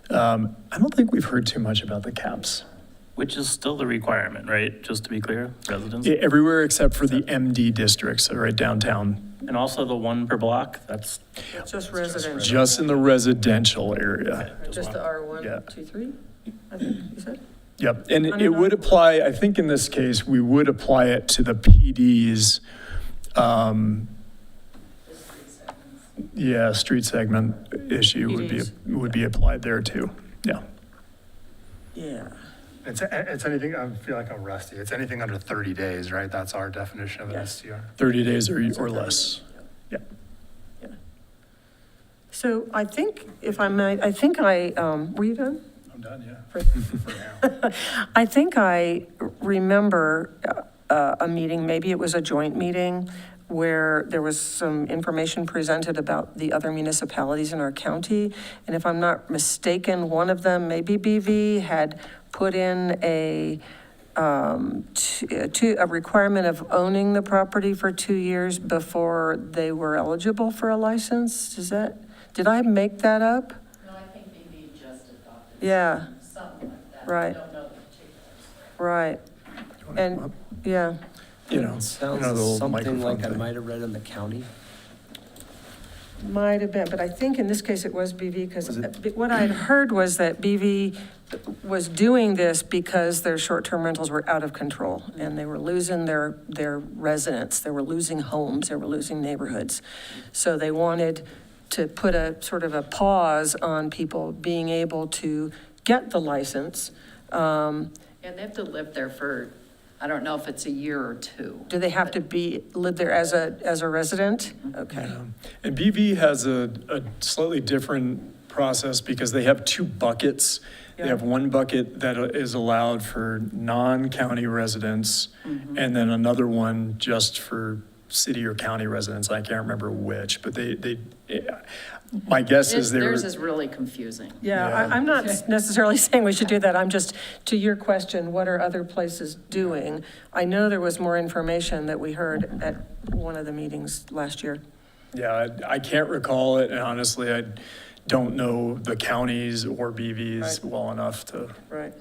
I don't think we've heard too much about the caps. Which is still the requirement, right? Just to be clear, residents? Everywhere except for the MD districts, right downtown, And also the one per block, that's, Just residential. just in the residential area. Just the R1, Yeah. 2, 3, I think you said? Yep, and it would apply, I think in this case, we would apply it to the PD's, street segment issue would be applied there too, yeah. Yeah. It's anything, I feel like I'm rusty. It's anything under 30 days, right? That's our definition of an Yes. STR. 30 days or less. Yeah. So I think, if I might, were you done? I'm done, yeah. For- For now. I think I remember a meeting, maybe it was a joint meeting, where there was some information presented about the other municipalities in our county. And if I'm not mistaken, one of them, maybe BV, had put in a a requirement of owning the property for 2 years before they were eligible for a license. Did I make that up? No, I think BB just adopted. Yeah, Something like that. Right. I don't know the particulars. right. And, yeah, You know, It the sounds little something microphone like I thing. might have read in the county. might have been, but I think in this case it was BV, because Was what I had heard was that BV was doing this because their short-term rentals were out of control, and they were losing their residents, they were losing homes, they were losing neighborhoods. So they wanted to put a sort of a pause on people being able to get the license. And they have to live there for, I don't know if it's a year or two. Do they have to live there as a resident? Okay. And BV has a slightly different process because they have two buckets. They Yeah. have one bucket that is allowed for non-county residents, and then another one just for city or county residents. I can't remember which, but my guess is they were. Theirs is really confusing. Yeah, Yeah. I'm not necessarily saying we should do that. I'm just, to your question, what are other places doing? I know there was more information that we heard at one of the meetings last year. Yeah, I can't recall it, and honestly, I don't know the counties or BVs Right. well enough to. Right.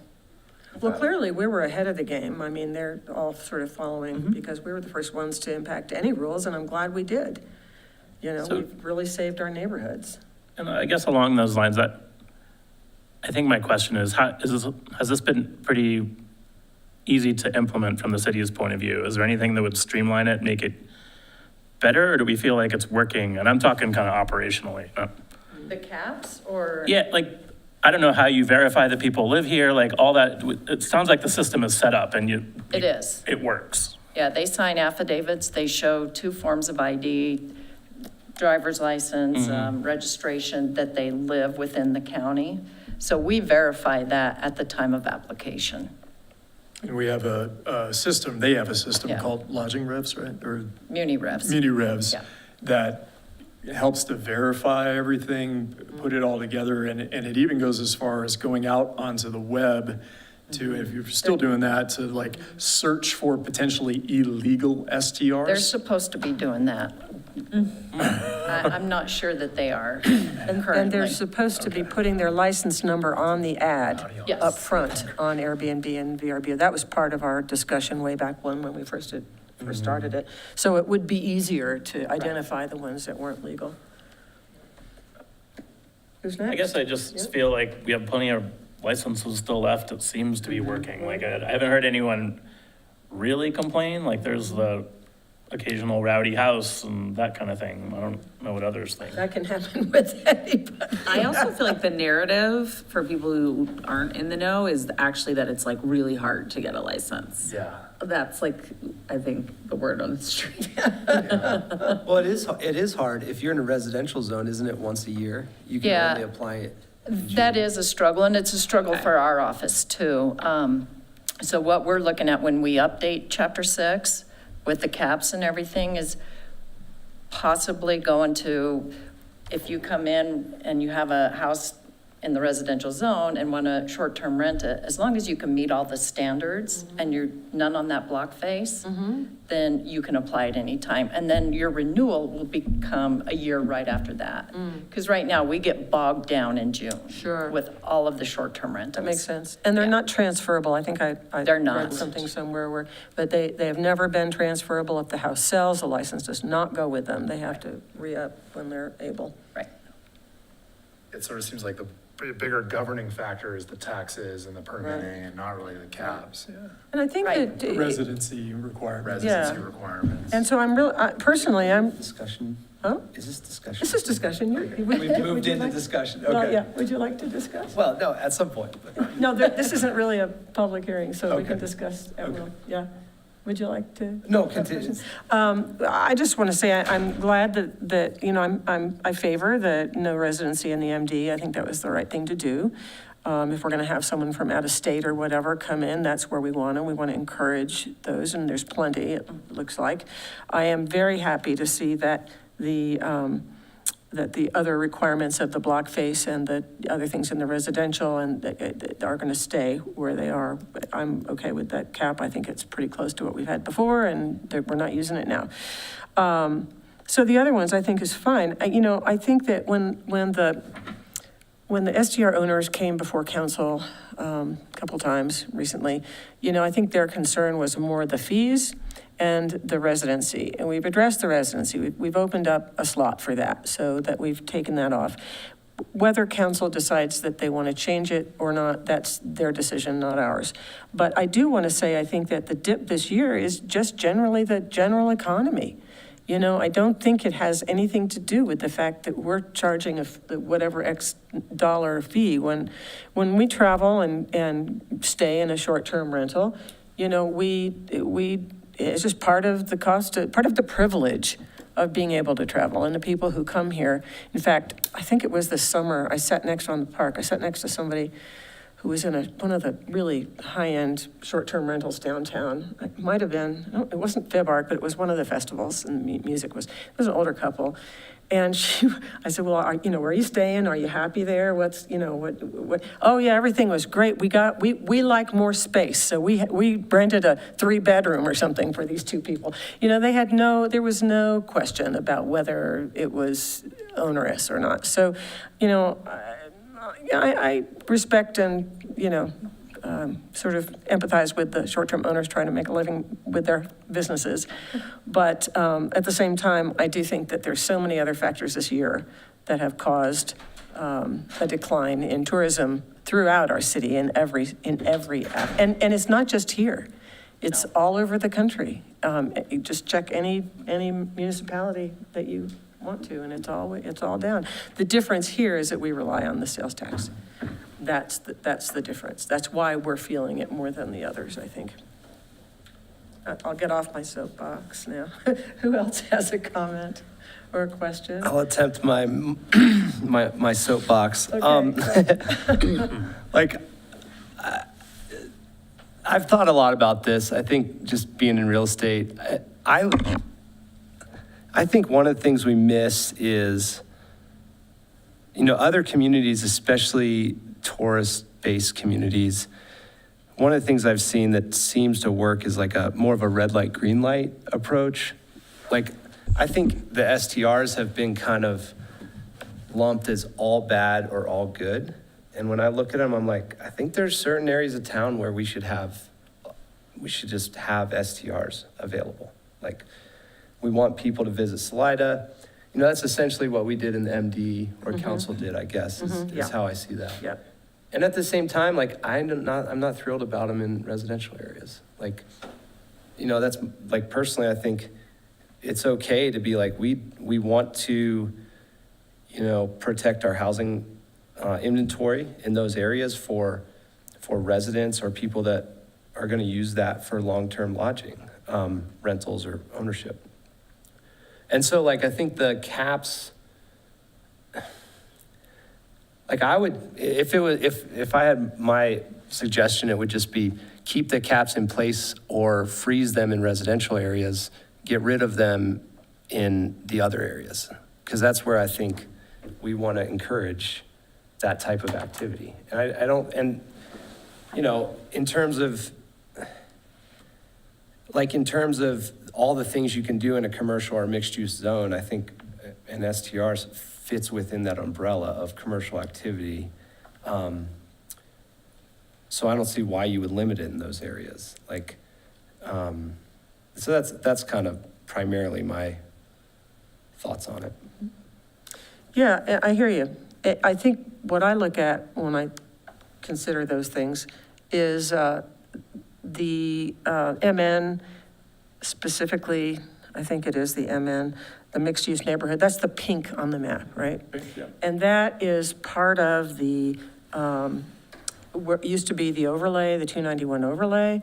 Well, clearly, we were ahead of the game. I mean, they're all sort of following, because we were the first ones to impact any rules, and I'm glad we did. You know, So- we've really saved our neighborhoods. And I guess along those lines, I think my question is, has this been pretty easy to implement from the city's point of view? Is there anything that would streamline it, make it better, or do we feel like it's working? And I'm talking kind of operationally. The caps or? Yeah, like, I don't know how you verify that people live here, like all that. It sounds like the system is set up and It is. it works. Yeah, they sign affidavits, they show 2 forms of ID, driver's license, registration, that they live within the county. So we verify that at the time of application. And we have a system, they have a system Yeah. called lodging revs, right? Or Muni revs. Muni revs Yeah. that helps to verify everything, put it all together, and it even goes as far as going out onto the web to, if you're still doing that, to like search for potentially illegal STRs. They're supposed to be doing that. I'm not sure that they are And they're currently. supposed to be putting their license number on the ad Yes. up front on Airbnb and VRBO. That was part of our discussion way back when we first started it. So it would be easier to identify the ones that weren't legal. Who's next? I guess I just feel like we have plenty of licenses still left. It seems to be working. Like, I haven't heard anyone really complain. Like, there's the occasional rowdy house and that kind of thing. I don't know what others think. That can happen with anybody. I also feel like the narrative for people who aren't in the know is actually that it's like really hard to get a license. Yeah. That's like, I think, the word on the street. Well, it is hard. If you're in a residential zone, isn't it once a year? You can Yeah. only apply it. That is a struggle, and it's a struggle for our office too. So what we're looking at when we update Chapter 6 with the caps and everything is possibly going to, if you come in and you have a house in the residential zone and want to short-term rent it, as long as you can meet all the standards and you're none on that block face, then you can apply at any time. And then your renewal will become a year right after that. Because right now, we get bogged down in June. Sure. With all of the short-term rentals. That makes sense. And they're Yeah. not transferable. I think I They're not. read something somewhere where, but they have never been transferable. If the house sells, the license does not go with them. They have to re-up when they're able. Right. It sort of seems like the bigger governing factor is the taxes and the permitting and not really the caps. And I think Right. that. Residency requirements. Residency requirements. And so I'm really, personally, I'm, Discussion? huh? Is this discussion? This is discussion. We've moved into discussion. Well, yeah, Okay. would you like to discuss? Well, no, at some point. but- No, this isn't really a public hearing, so we can Okay. discuss at will. Okay. Yeah. Would you like to? No, continue. I just want to say I'm glad that, you know, I favor the no residency in the MD. I think that was the right thing to do. If we're going to have someone from out of state or whatever come in, that's where we want them. We want to encourage those, and there's plenty, it looks like. I am very happy to see that the that the other requirements of the block face and the other things in the residential and that are going to stay where they are. But I'm okay with that cap. I think it's pretty close to what we've had before, and we're not using it now. So the other ones I think is fine. I think that when the STR owners came before council a couple times recently, I think their concern was more the fees and the residency. And we've addressed the residency. We've opened up a slot for that so that we've taken that off. Whether council decides that they want to change it or not, that's their decision, not ours. But I do want to say, I think that the dip this year is just generally the general economy. I don't think it has anything to do with the fact that we're charging whatever X dollar fee. When we travel and stay in a short-term rental, it's just part of the cost, part of the privilege of being able to travel. And the people who come here, in fact, I think it was this summer, I sat next to somebody who was in one of the really high-end short-term rentals downtown. It might have been, it wasn't Fib Art, but it was one of the festivals, and music was, it was an older couple. And I said, well, where are you staying? Are you happy there? What? Oh yeah, everything was great. We like more space. So we rented a 3-bedroom or something for these 2 people. There was no question about whether it was onerous or not. So, I respect and, sort of empathize with the short-term owners trying to make a living with their businesses. But at the same time, I do think that there's so many other factors this year that have caused a decline in tourism throughout our city and it's not just here. It's all over the country. You just check any municipality that you want to, and it's all down. The difference here is that we rely on the sales tax. That's the difference. That's why we're feeling it more than the others, I think. I'll get off my soapbox now. Who else has a comment or a question? I'll attempt my my soapbox. Okay. I've thought a lot about this. I think just being in real estate, I think one of the things we miss is, other communities, especially tourist-based communities, one of the things I've seen that seems to work is like more of a red light, green light approach. I think the STRs have been kind of lumped as all bad or all good. And when I look at them, I'm like, I think there's certain areas of town where we should just have STRs available. We want people to visit Salida. That's essentially what we did in the MD, or council did, I guess, is how I see that. Yeah. And at the same time, I'm not thrilled about them in residential areas. That's personally, I think it's okay to be we want to, protect our housing inventory in those areas for residents or people that are going to use that for long-term lodging, rentals or ownership. And so I think the caps, I would, if I had my suggestion, it would just be keep the caps in place or freeze them in residential areas, get rid of them in the other areas. Because that's where I think we want to encourage that type of activity. And in terms of all the things you can do in a commercial or mixed-use zone, I think an STR fits within that umbrella of commercial activity. So I don't see why you would limit it in those areas. So that's kind of primarily my thoughts on it. Yeah, I hear you. I think what I look at when I consider those things is the MN, specifically, I think it is the MN, the mixed-use neighborhood. That's the pink on the map, right? Yeah. And that is part of the, where it used to be the overlay, the 291 overlay,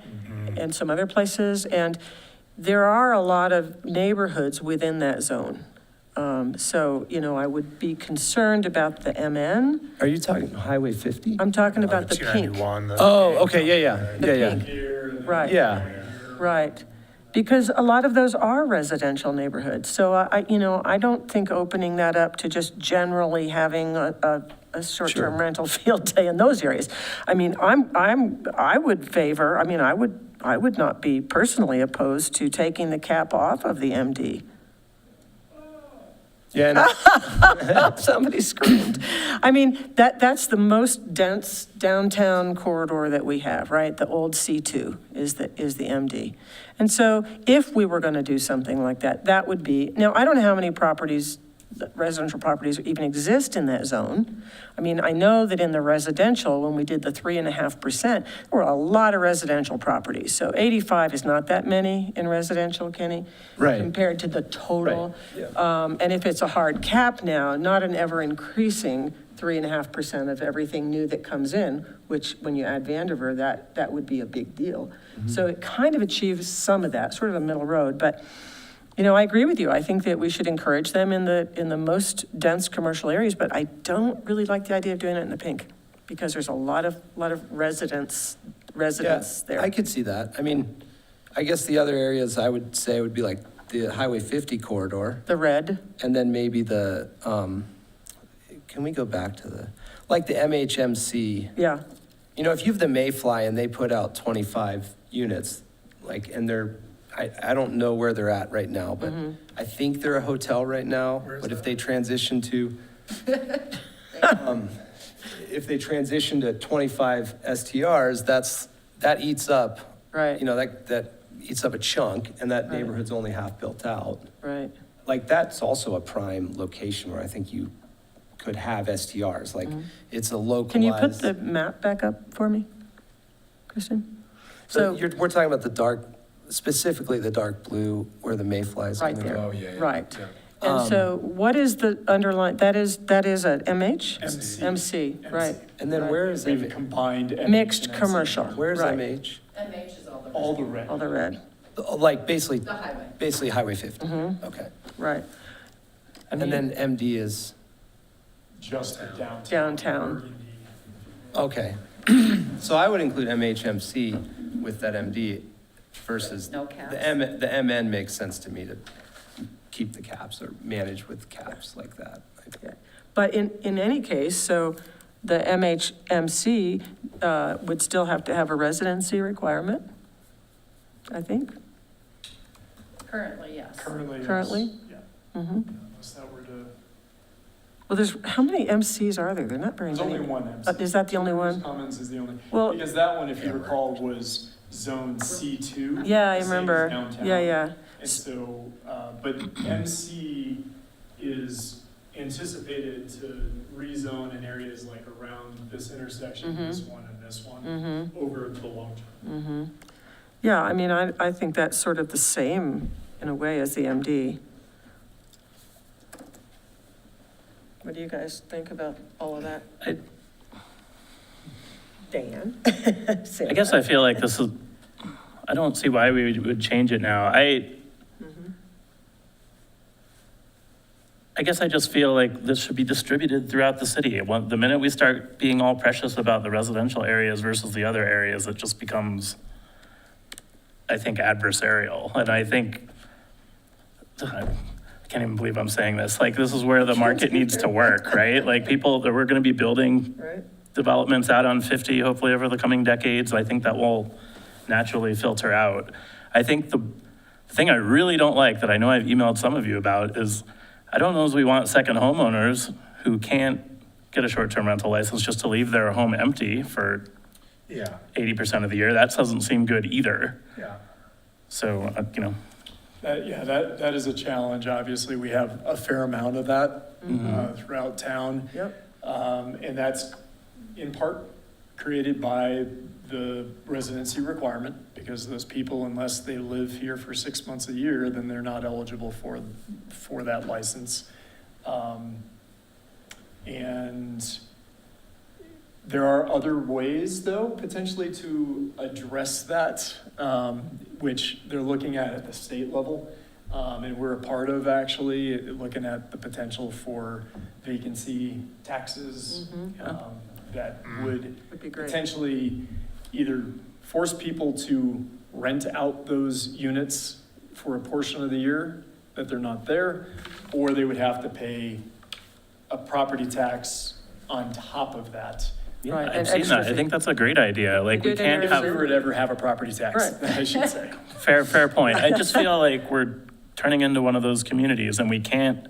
and some other places. And there are a lot of neighborhoods within that zone. So, I would be concerned about the MN. Are you talking Highway 50? I'm talking about the pink. 291, Oh, okay, yeah. Right. Yeah. Right. Because a lot of those are residential neighborhoods. So I don't think opening that up to just generally having a short-term rental field day in those areas. I mean, I would favor, I mean, I would not be personally opposed to taking the cap off of the MD. Yeah, and Somebody screamed. I mean, that's the most dense downtown corridor that we have, right? The old C2 is the MD. And so if we were going to do something like that, that would be, now, I don't know how many properties, residential properties even exist in that zone. I mean, I know that in the residential, when we did the 3.5%, there were a lot of residential properties. So 85 is not that many in residential, Kenny. Right. Compared to the total. Right, And if it's a hard cap now, not an ever increasing 3.5% of everything new that comes in, which when you add Vanderveer, that would be a big deal. So it kind of achieves some of that, sort of a middle road. But I agree with you. I think that we should encourage them in the most dense commercial areas, but I don't really like the idea of doing it in the pink because there's a lot of residents there. I could see that. I mean, I guess the other areas I would say would be like the Highway 50 corridor. The red. And then maybe the, can we go back to like the MHMC? Yeah. If you have the Mayfly and they put out 25 units, and I don't know where they're at right now, but I think they're a hotel right now. But if they transition to, if they transition to 25 STRs, that eats up, Right. that eats up a chunk, and that neighborhood's only half built out. Right. That's also a prime location where I think you could have STRs. It's a localized. Can you put the map back up for me, Kristen? So we're talking about specifically the dark blue where the Mayfly is Right going to there. go. yeah. Right. And so what is the underline, that is a MH? MC, right. And then Right. where is We've it? combined. MH Mixed and MC. commercial. Where's Right. MH? MH is all the. All the red. All the red, Basically. The highway. Basically Highway 50. Okay. right. And then MD is, Just the downtown. Downtown. okay. So I would include MHMC with that MD versus. No caps? The MN makes sense to me to keep the caps or manage with caps like that. But in any case, so the MHMC would still have to have a residency requirement, I think, Currently, yes. currently. Yeah. Mm-hmm. Unless that were to, Well, how many MCs are there? They're not very there's many. only one MC. Is that the only one? Commons is the only, Well- because that one, if you recall, was zone C2. Yeah, I same as remember. downtown. Yeah. And so, but MC is anticipated to rezone in areas like around this intersection, this one and this one, over the long term. Yeah, I mean, I think that's sort of the same in a way as the MD. What do you guys think about all of that? Dan? I guess I feel like this is, I don't see why we would change it now. I guess I just feel like this should be distributed throughout the city. The minute we start being all precious about the residential areas versus the other areas, it just becomes, I think, adversarial. And I think, I can't even believe I'm saying this, this is where the market needs to work, right? We're gonna be building Right? developments out on 50, hopefully over the coming decades. I think that will naturally filter out. I think the thing I really don't like, that I know I've emailed some of you about, is I don't know if we want second homeowners who can't get a short-term rental license just to leave their home empty for Yeah, 80% of the year. That doesn't seem good either. yeah. So, That is a challenge. Obviously, we have a fair amount of that throughout town. Yep. And that's in part created by the residency requirement, because those people, unless they live here for 6 months a year, then they're not eligible for that license. And there are other ways, though, potentially to address that, which they're looking at the state level. And we're a part of, actually, looking at the potential for vacancy taxes that would Would be great. potentially either force people to rent out those units for a portion of the year that they're not there, or they would have to pay a property tax on top of that. Yeah, Right, I've and seen extra that. I fee. think that's a great idea. Like, we did in can't If have, we would ever have a property tax, Right. I should say. fair point. I just feel like we're turning into one of those communities, and we can't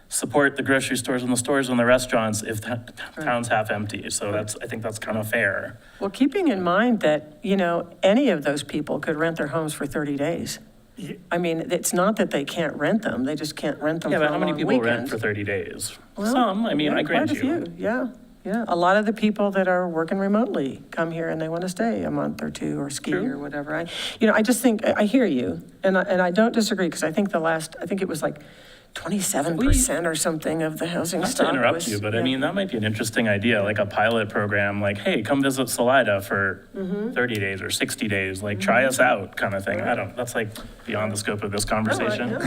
support the grocery stores and the stores and the restaurants if the town's half empty. So I think that's kind of fair. Well, keeping in mind that, any of those people could rent their homes for 30 days. I mean, it's not that they can't rent them, they just can't rent them Yeah, for but a how many long people rent weekend. for 30 days? Well, Some, I mean, yeah, I grant quite a you. few. Yeah. A lot of the people that are working remotely come here and they want to stay a month or two or ski True. or whatever. I just think, I hear you, and I don't disagree, because I think I think it was like 27% or something of the housing Not stock to interrupt was- you, but I yeah. mean, that might be an interesting idea, like a pilot program, like, hey, come visit Salida for Mm-hmm. 30 days or 60 days, like, try us out kind of thing. that's like beyond the scope of this conversation. No,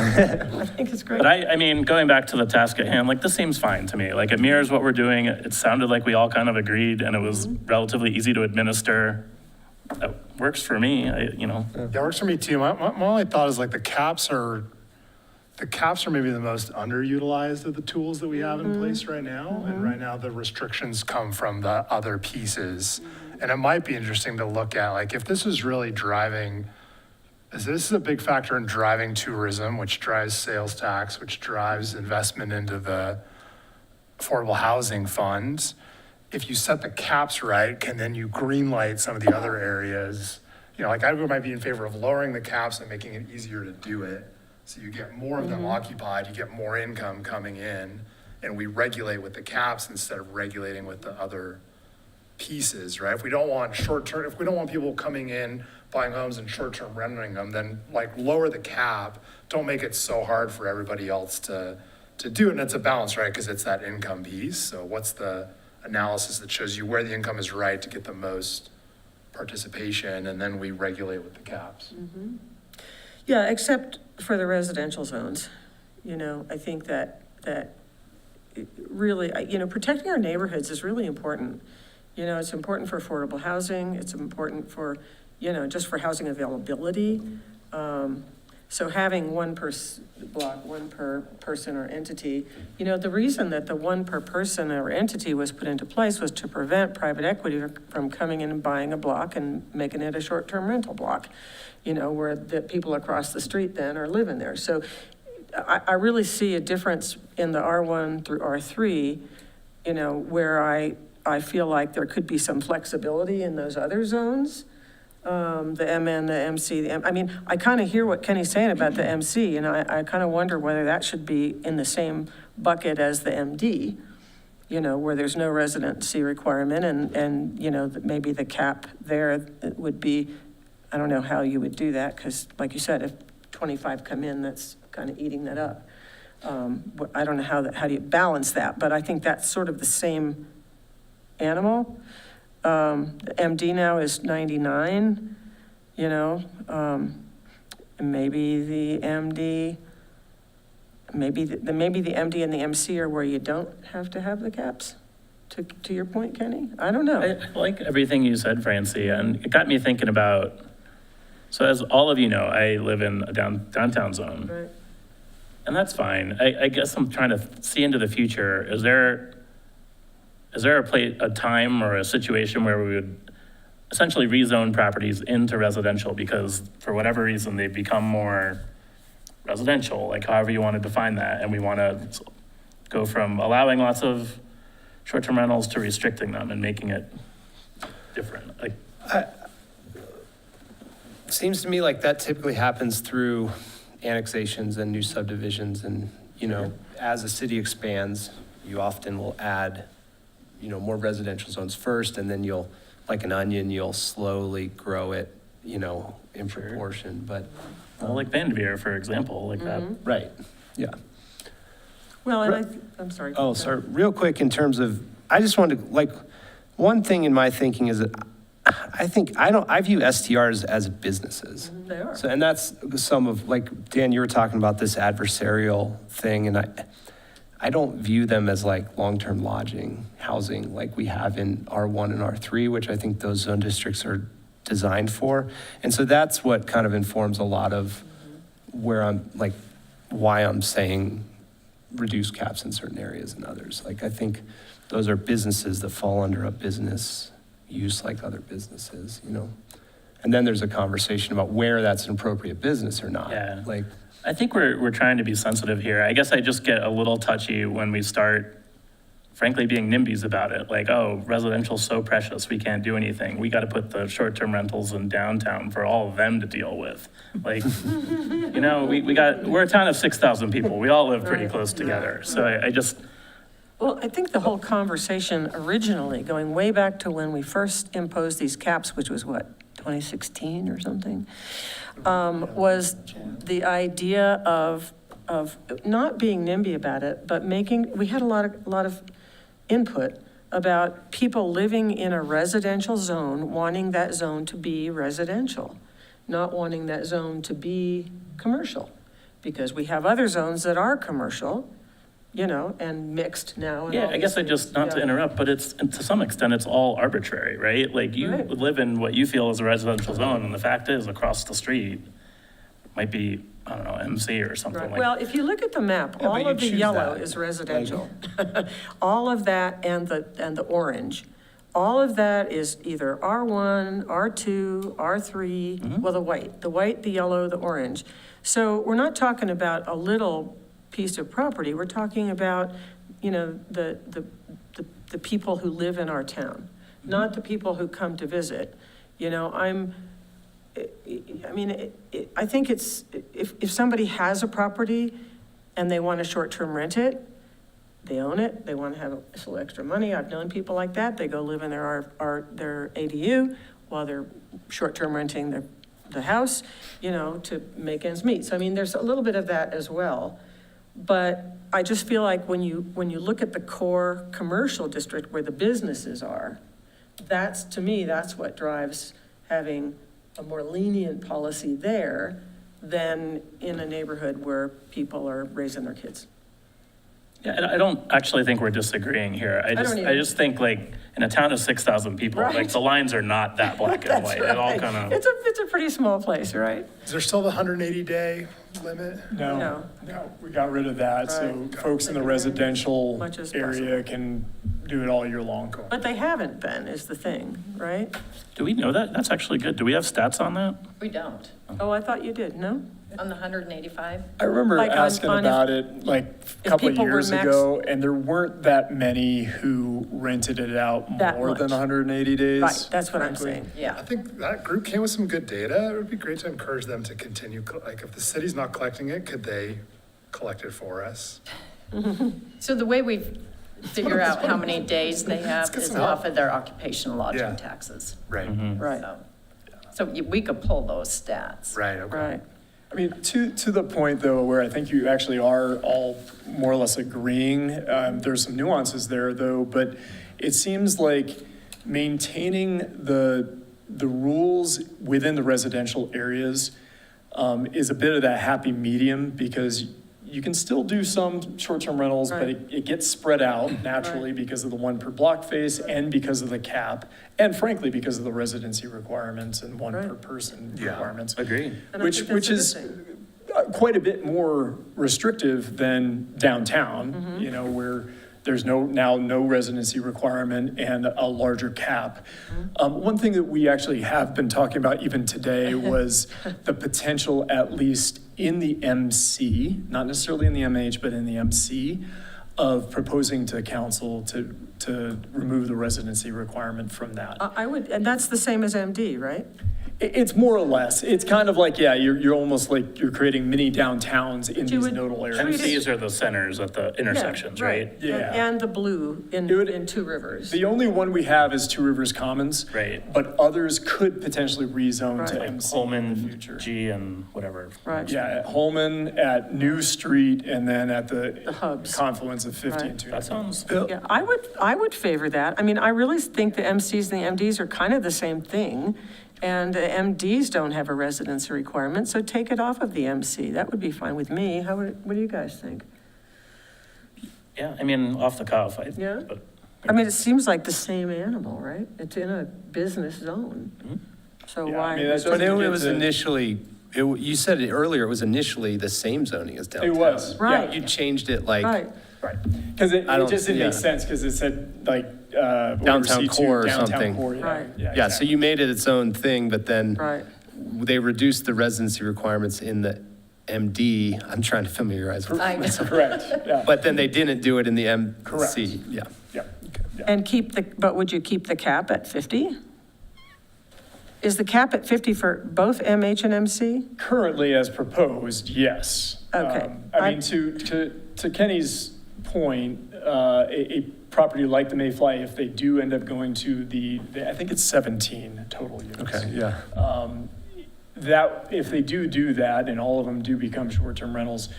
I think it's great. But I mean, going back to the task at hand, like, this seems fine to me. Like, it mirrors what we're doing. It sounded like we all kind of agreed, and it was relatively easy to administer. That works for me, Yeah, it works for me too. My only thought is like the caps are maybe the most underutilized of the tools that we have in place right now. And right now the restrictions come from the other pieces. And it might be interesting to look at, like, if this is really driving, this is a big factor in driving tourism, which drives sales tax, which drives investment into the affordable housing funds. If you set the caps right, can then you green light some of the other areas? Like, I might be in favor of lowering the caps and making it easier to do it. So you get more of them occupied, you get more income coming in, and we regulate with the caps instead of regulating with the other pieces, right? If we don't want people coming in, buying homes and short-term renting them, then like lower the cap, don't make it so hard for everybody else to do it. And it's a balance, right? Because it's that income piece. So what's the analysis that shows you where the income is right to get the most participation, and then we regulate with the caps. Yeah, except for the residential zones. I think that it really, protecting our neighborhoods is really important. It's important for affordable housing, it's important for, just for housing availability. So having one per block, one per person or entity, the reason that the one per person or entity was put into place was to prevent private equity from coming in and buying a block and making it a short-term rental block, where the people across the street then are living there. So I really see a difference in the R1 through R3, where I feel like there could be some flexibility in those other zones. The MN, the MC, I kind of hear what Kenny's saying about the MC, and I kind of wonder whether that should be in the same bucket as the MD, where there's no residency requirement, and maybe the cap there would be, I don't know how you would do that, because like you said, if 25 come in, that's kind of eating that up. I don't know how do you balance that, but I think that's sort of the same animal. The MD now is 99, and maybe the MD, maybe the MD and the MC are where you don't have to have the caps, to your point, Kenny? I don't know. I like everything you said, Francie, and it got me thinking about, so as all of you know, I live in a downtown zone. Right. And that's fine. I guess I'm trying to see into the future. Is there a time or a situation where we would essentially rezone properties into residential because for whatever reason they've become more residential, like however you want to define that, and we want to go from allowing lots of short-term rentals to restricting them and making it different? Like, Seems to me like that typically happens through annexations and new subdivisions, and, as a city expands, you often will add, more residential zones first, and then you'll, like an onion, you'll slowly grow it, in proportion, but. well, like Vanderveer, for example, like that. Right, yeah. Well, and I'm sorry. Oh, sorry, real quick in terms of, I just wanted to, like, one thing in my thinking is that I view STRs as businesses. They are. So, and that's some of, like, Dan, you were talking about this adversarial thing, and I don't view them as like long-term lodging, housing, like we have in R1 and R3, which I think those zone districts are designed for. And so that's what kind of informs a lot of where I'm, like, why I'm saying reduce caps in certain areas and others. Like, I think those are businesses that fall under a business use like other businesses, you know? And then there's a conversation about where that's an appropriate business or not. Yeah. Like, I think we're trying to be sensitive here. I guess I just get a little touchy when we start, frankly, being NIMBYs about it. Like, oh, residential's so precious, we can't do anything. We got to put the short-term rentals in downtown for all of them to deal with. Like, you know, we're a town of 6,000 people. We all live pretty Right. close together. So I just, Well, I think the whole conversation originally, going way back to when we first imposed these caps, which was what, 2016 or something, was the idea of not being NIMBY about it, but we had a lot of input about people living in a residential zone, wanting that zone to be residential, not wanting that zone to be commercial, because we have other zones that are commercial, you know, and mixed now. And yeah, all I guess these I just, things. not to Yeah. interrupt, but to some extent, it's all arbitrary, right? Like, you Right. live in what you feel is a residential zone, and the fact is, across the street might be, I don't know, MC or something Right. like. Well, if you look at the map, Yeah, but all you of the choose yellow that. is residential. All of that and the orange, all of that is either R1, R2, R3, Mm-hmm. well, the white, the yellow, the orange. So we're not talking about a little piece of property, we're talking about, you know, the people who live in our town, not the people who come to visit. You know, I think it's, if somebody has a property and they want to short-term rent it, they own it, they want to have a little extra money. I've known people like that. They go live in their ADU while they're short-term renting the house, you know, to make ends meet. So, I mean, there's a little bit of that as well. But I just feel like when you look at the core commercial district where the businesses are, to me, that's what drives having a more lenient policy there than in a neighborhood where people are raising their kids. Yeah, and I don't actually think we're disagreeing here. I don't either. I just think, like, in a town of 6,000 people, like, Right. the lines are not that black and That's white. It all right. kind of. It's a pretty small place, right? Is there still the 180-day limit? No. No, we got rid of that, so Right. folks in the They can do residential much as area can do it all year long. But they haven't been, is the thing, right? Do we know that? That's actually good. Do we have stats on that? We don't. Oh, I thought you did, no? On the 185? I remember Like on- asking on if- about it like a couple of people were years max- ago, and there weren't that many who rented it out That more than much. 180 days. Right, that's what I'm frankly. saying. I Yeah. think that group came with some good data. It would be great to encourage them to continue, like, if the city's not collecting it, could they collect it for us? So the way we figure out how many days they have get is some help. off of their occupational Yeah. lodging taxes. Right, Right, So we could pull those stats. right, okay. right. I mean, to the point though, where I think you actually are all more or less agreeing, there's some nuances there though, but it seems like maintaining the rules within the residential areas is a bit of that happy medium, because you can still do some short-term rentals, but Right. it gets spread out naturally because of the one per block face and because of the cap, and frankly, because of the residency requirements and one per Right. person Yeah. requirements. Agreed. And I Which, think that's which a good is thing. quite a bit more restrictive than downtown, Mm-hmm. you know, where there's now no residency requirement and a larger cap. Mm-hmm. One thing that we actually have been talking about even today was the potential, at least in the MC, not necessarily in the MH, but in the MC, of proposing to council to remove the residency requirement from that. I would, and that's the same as MD, right? It's more or less. It's kind of like, yeah, you're almost like you're creating mini downtowns in you these would nodal areas. treat it- MCs are the centers at the intersections, Yeah, right? Yeah. And the blue It would- in Two Rivers. The only one we have is Two Rivers Commons. Right. But others could potentially rezone to Right. MC in the Holman, future. G, and whatever. Right. Yeah, at Holman, at New Street, and then at the hubs. confluence of 50 Right. and 2. That sounds, Yeah, I would favor that. I mean, I really think the MCs and the MDs are kind of the same thing. And the MDs don't have a residency requirement, so take it off of the MC. That would be fine with me. What do you guys think? yeah, I mean, off the cuff, Yeah? but I mean, it seems like the same animal, right? It's in a business zone. So Yeah, I why? mean, that's But it doesn't get was to- initially You said it earlier, it was initially the same zoning as downtown. It was. Right. You changed it like. Right. Because it I don't- just didn't yeah. make sense, because it said like. whatever, Downtown C2, core or downtown something. core, yeah, Right. yeah, Yeah, so you made it its own thing, but then Right. they reduced the residency requirements in the MD. I'm trying to familiarize with I know. myself. Correct, yeah, But then they didn't do it in the Correct. MC. Yeah. yeah. yeah. And but would you keep the cap at 50? Is the cap at 50 for both MH and MC? Currently, as proposed, yes. Okay. I mean, to Kenny's point, a property like the Mayfly, if they do end up going to I think it's 17 total units. Okay, yeah. That, if they do that, and all of them do become short-term rentals,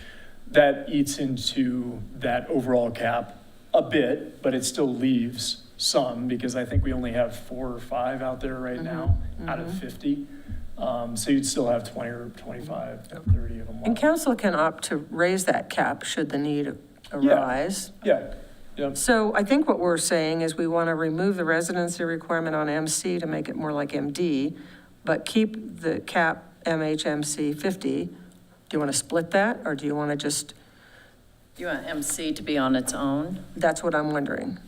that eats into that overall cap a bit, but it still leaves some, because I think we only have 4 or 5 out there right now out of 50. So you'd still have 20 or 25, 30 of them And left. council can opt to raise that cap should the need arise. Yeah, yeah. So I think what we're saying is we want to remove the residency requirement on MC to make it more like MD, but keep the cap MHMC 50. Do you want to split that, or do you want to just, You want MC to be on its own? that's what I'm wondering.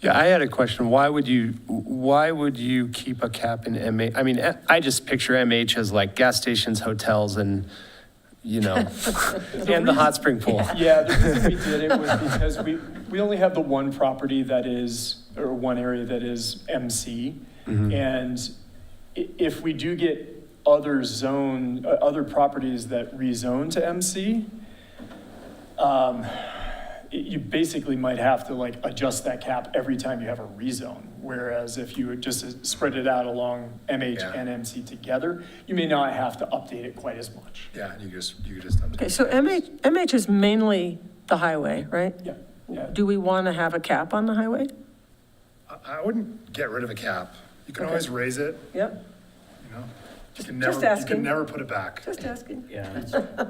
Yeah, I had a question. Why would you keep a cap in MH? I mean, I just picture MH as like gas stations, hotels, and, and the hot spring pool. Yeah, the reason we did it was because we only have the one property that is, or one area that is MC. And if we do get other properties that rezone to MC, you basically might have to like adjust that cap every time you have a rezone. Whereas if you would just spread it out along MH and MC together, you may not have to update it quite as much. Yeah, you could just update. Okay, so MH is mainly the highway, right? Yeah, yeah. Do we want to have a cap on the highway? I wouldn't get rid of a cap. You can Okay. always raise it, Yep, you know? You can Just never, you asking. can never put it back. just asking. Yeah.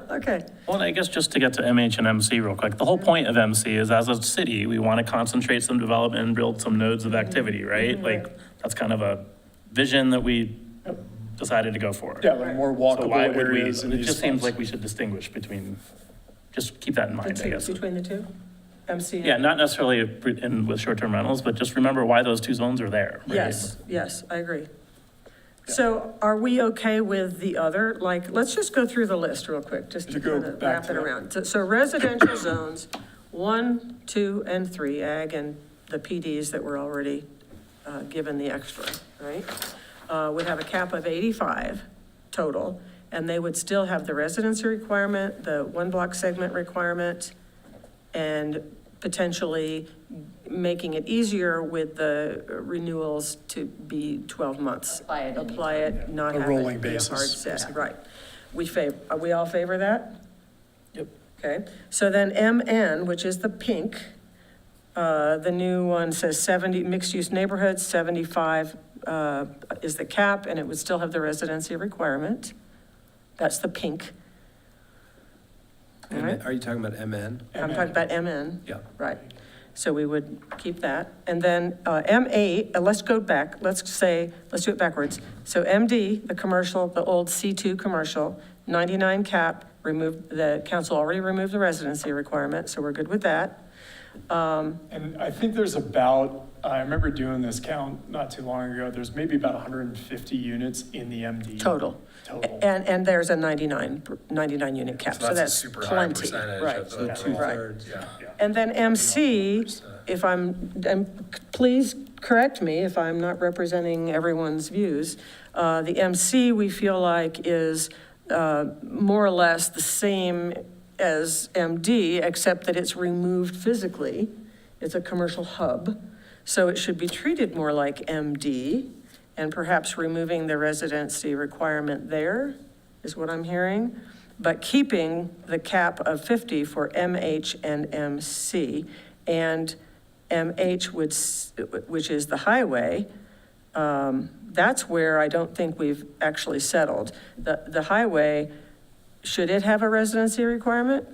Okay, Well, I guess just to get to MH and MC real quick, the whole point of MC is as a city, we want to concentrate some development and build some nodes of activity, right? Like, that's kind of a vision that we decided to go for. Yeah, like more So walkable why would we, areas. in it these just seems spots. like we should distinguish between, just keep that in mind, I guess. between the two? MC and? Yeah, not necessarily with short-term rentals, but just remember why those two zones are there. right? Yes, I agree. So are we okay with the other, like, let's just go through the list real quick, just to To go kind of back wrap to it that. around. So residential zones, 1, 2, and 3, ag and the PDs that were already given the extra, right? Would have a cap of 85 total, and they would still have the residency requirement, the one block segment requirement, and potentially making it easier with the renewals to be 12 months. Apply it Not A have rolling it be a hard basis, set, basically. right. Are we all favor that? Yep. Okay, so then MN, which is the pink, the new one says 70, mixed-use neighborhoods, 75 is the cap, and it would still have the residency requirement. That's the pink. All right. Are you talking about MN? I'm talking about MN. Yeah. Right. So we would keep that. And then M8, let's go back, let's do it backwards. So MD, the commercial, the old C2 commercial, 99 cap, the council already removed the residency requirement, so we're good with that. And I think there's I remember doing this count not too long ago, there's maybe about 150 units in the MD. Total. Total. And there's a 99 unit cap, so a that's super high plenty. percentage Right. of the Right. two-thirds, yeah. And then MC, if please correct me if I'm not representing everyone's views. The MC, we feel like, is more or less the same as MD, except that it's removed physically. It's a commercial hub, so it should be treated more like MD, and perhaps removing the residency requirement there is what I'm hearing, but keeping the cap of 50 for MH and MC, and MH, which is the highway, that's where I don't think we've actually settled. The highway, should it have a residency requirement?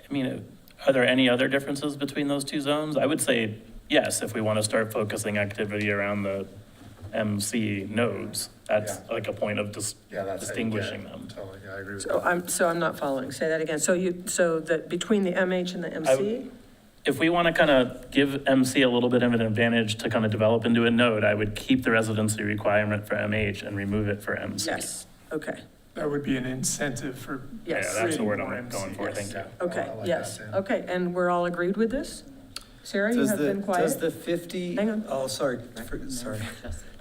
I mean, are there any other differences between those two zones? I would say yes, if we want to start focusing activity around the MC nodes. That's Yeah. like a point of Yeah, that's how you get distinguishing it. them. Totally, yeah, I agree with So that. I'm not following. Say that again. So that between the MH and the MC? If we want to kind of give MC a little bit of an advantage to kind of develop into a node, I would keep the residency requirement for MH and remove it for MC. Yes, okay, That would be an incentive for. Yeah, yes. that's the word Creating I'm more going for, thank you. Okay, I like yes, that, too. okay, and we're all agreed with this? Sarah, you Does have the, been quiet? does the 50? Hang on. Oh, sorry, sorry.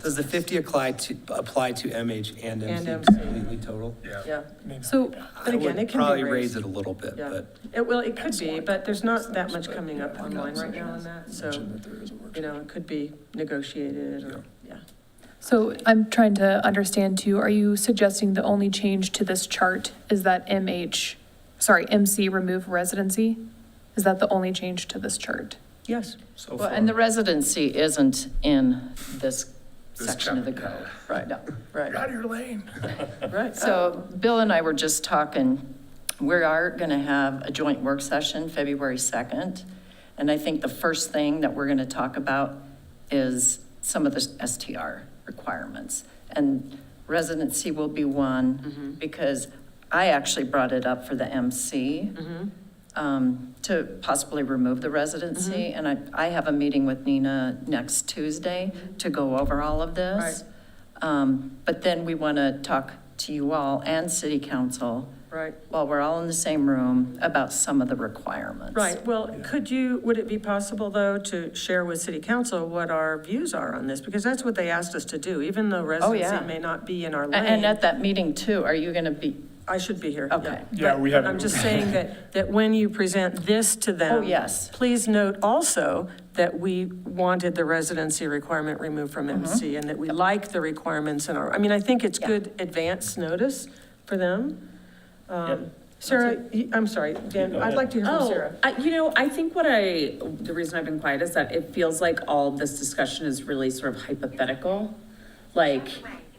Does the 50 apply to MH and And MC MC. completely total? Yeah, So, but again, it can be Probably raised. raise it a little bit, Yeah. but. Well, it could be, but there's not that much coming up online right now on that, so, it could be negotiated or, yeah. so I'm trying to understand too, are you suggesting the only change to this chart is that MC remove residency? Is that the only change to this chart? Yes, So Well, and the residency isn't in this This section of the chapter, code. right, No. right, Out of your lane. right. So Bill and I were just talking, we are going to have a joint work session February 2nd. And I think the first thing that we're going to talk about is some of the STR requirements. And residency will be one, because I actually brought it up for the MC to possibly remove the residency. And I have a meeting with Nina next Tuesday to go over all of this. But then we want to talk to you all and city council Right, while we're all in the same room about some of the requirements. right. Well, would it be possible, though, to share with city council what our views are on this? Because that's what they asked us to do, even though residency may not be in our And lane. at that meeting too, are you going to be, I should be here. Okay. Yeah, we But have- I'm just saying that when you present this to them. Oh, yes. Please note also that we wanted the residency requirement removed from MC and that we like the requirements in our, I think it's good advance notice for them. Sarah, I'm sorry, Dan, I'd like to hear from Sarah. I think the reason I've been quiet is that it feels like all of this discussion is really sort of hypothetical. Like,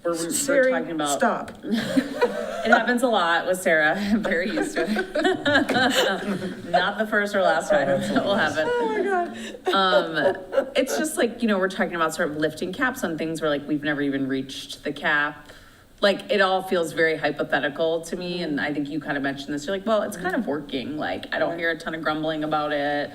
we're Siri, talking about. stop. It happens a lot with Sarah. I'm very used to it. Not the first or last time that will happen. Oh, my God. It's just like, we're talking about sort of lifting caps on things where like we've never even reached the cap. Like, it all feels very hypothetical to me, and I think you kind of mentioned this. You're like, well, it's kind of working. Like, I don't hear a ton of grumbling about it.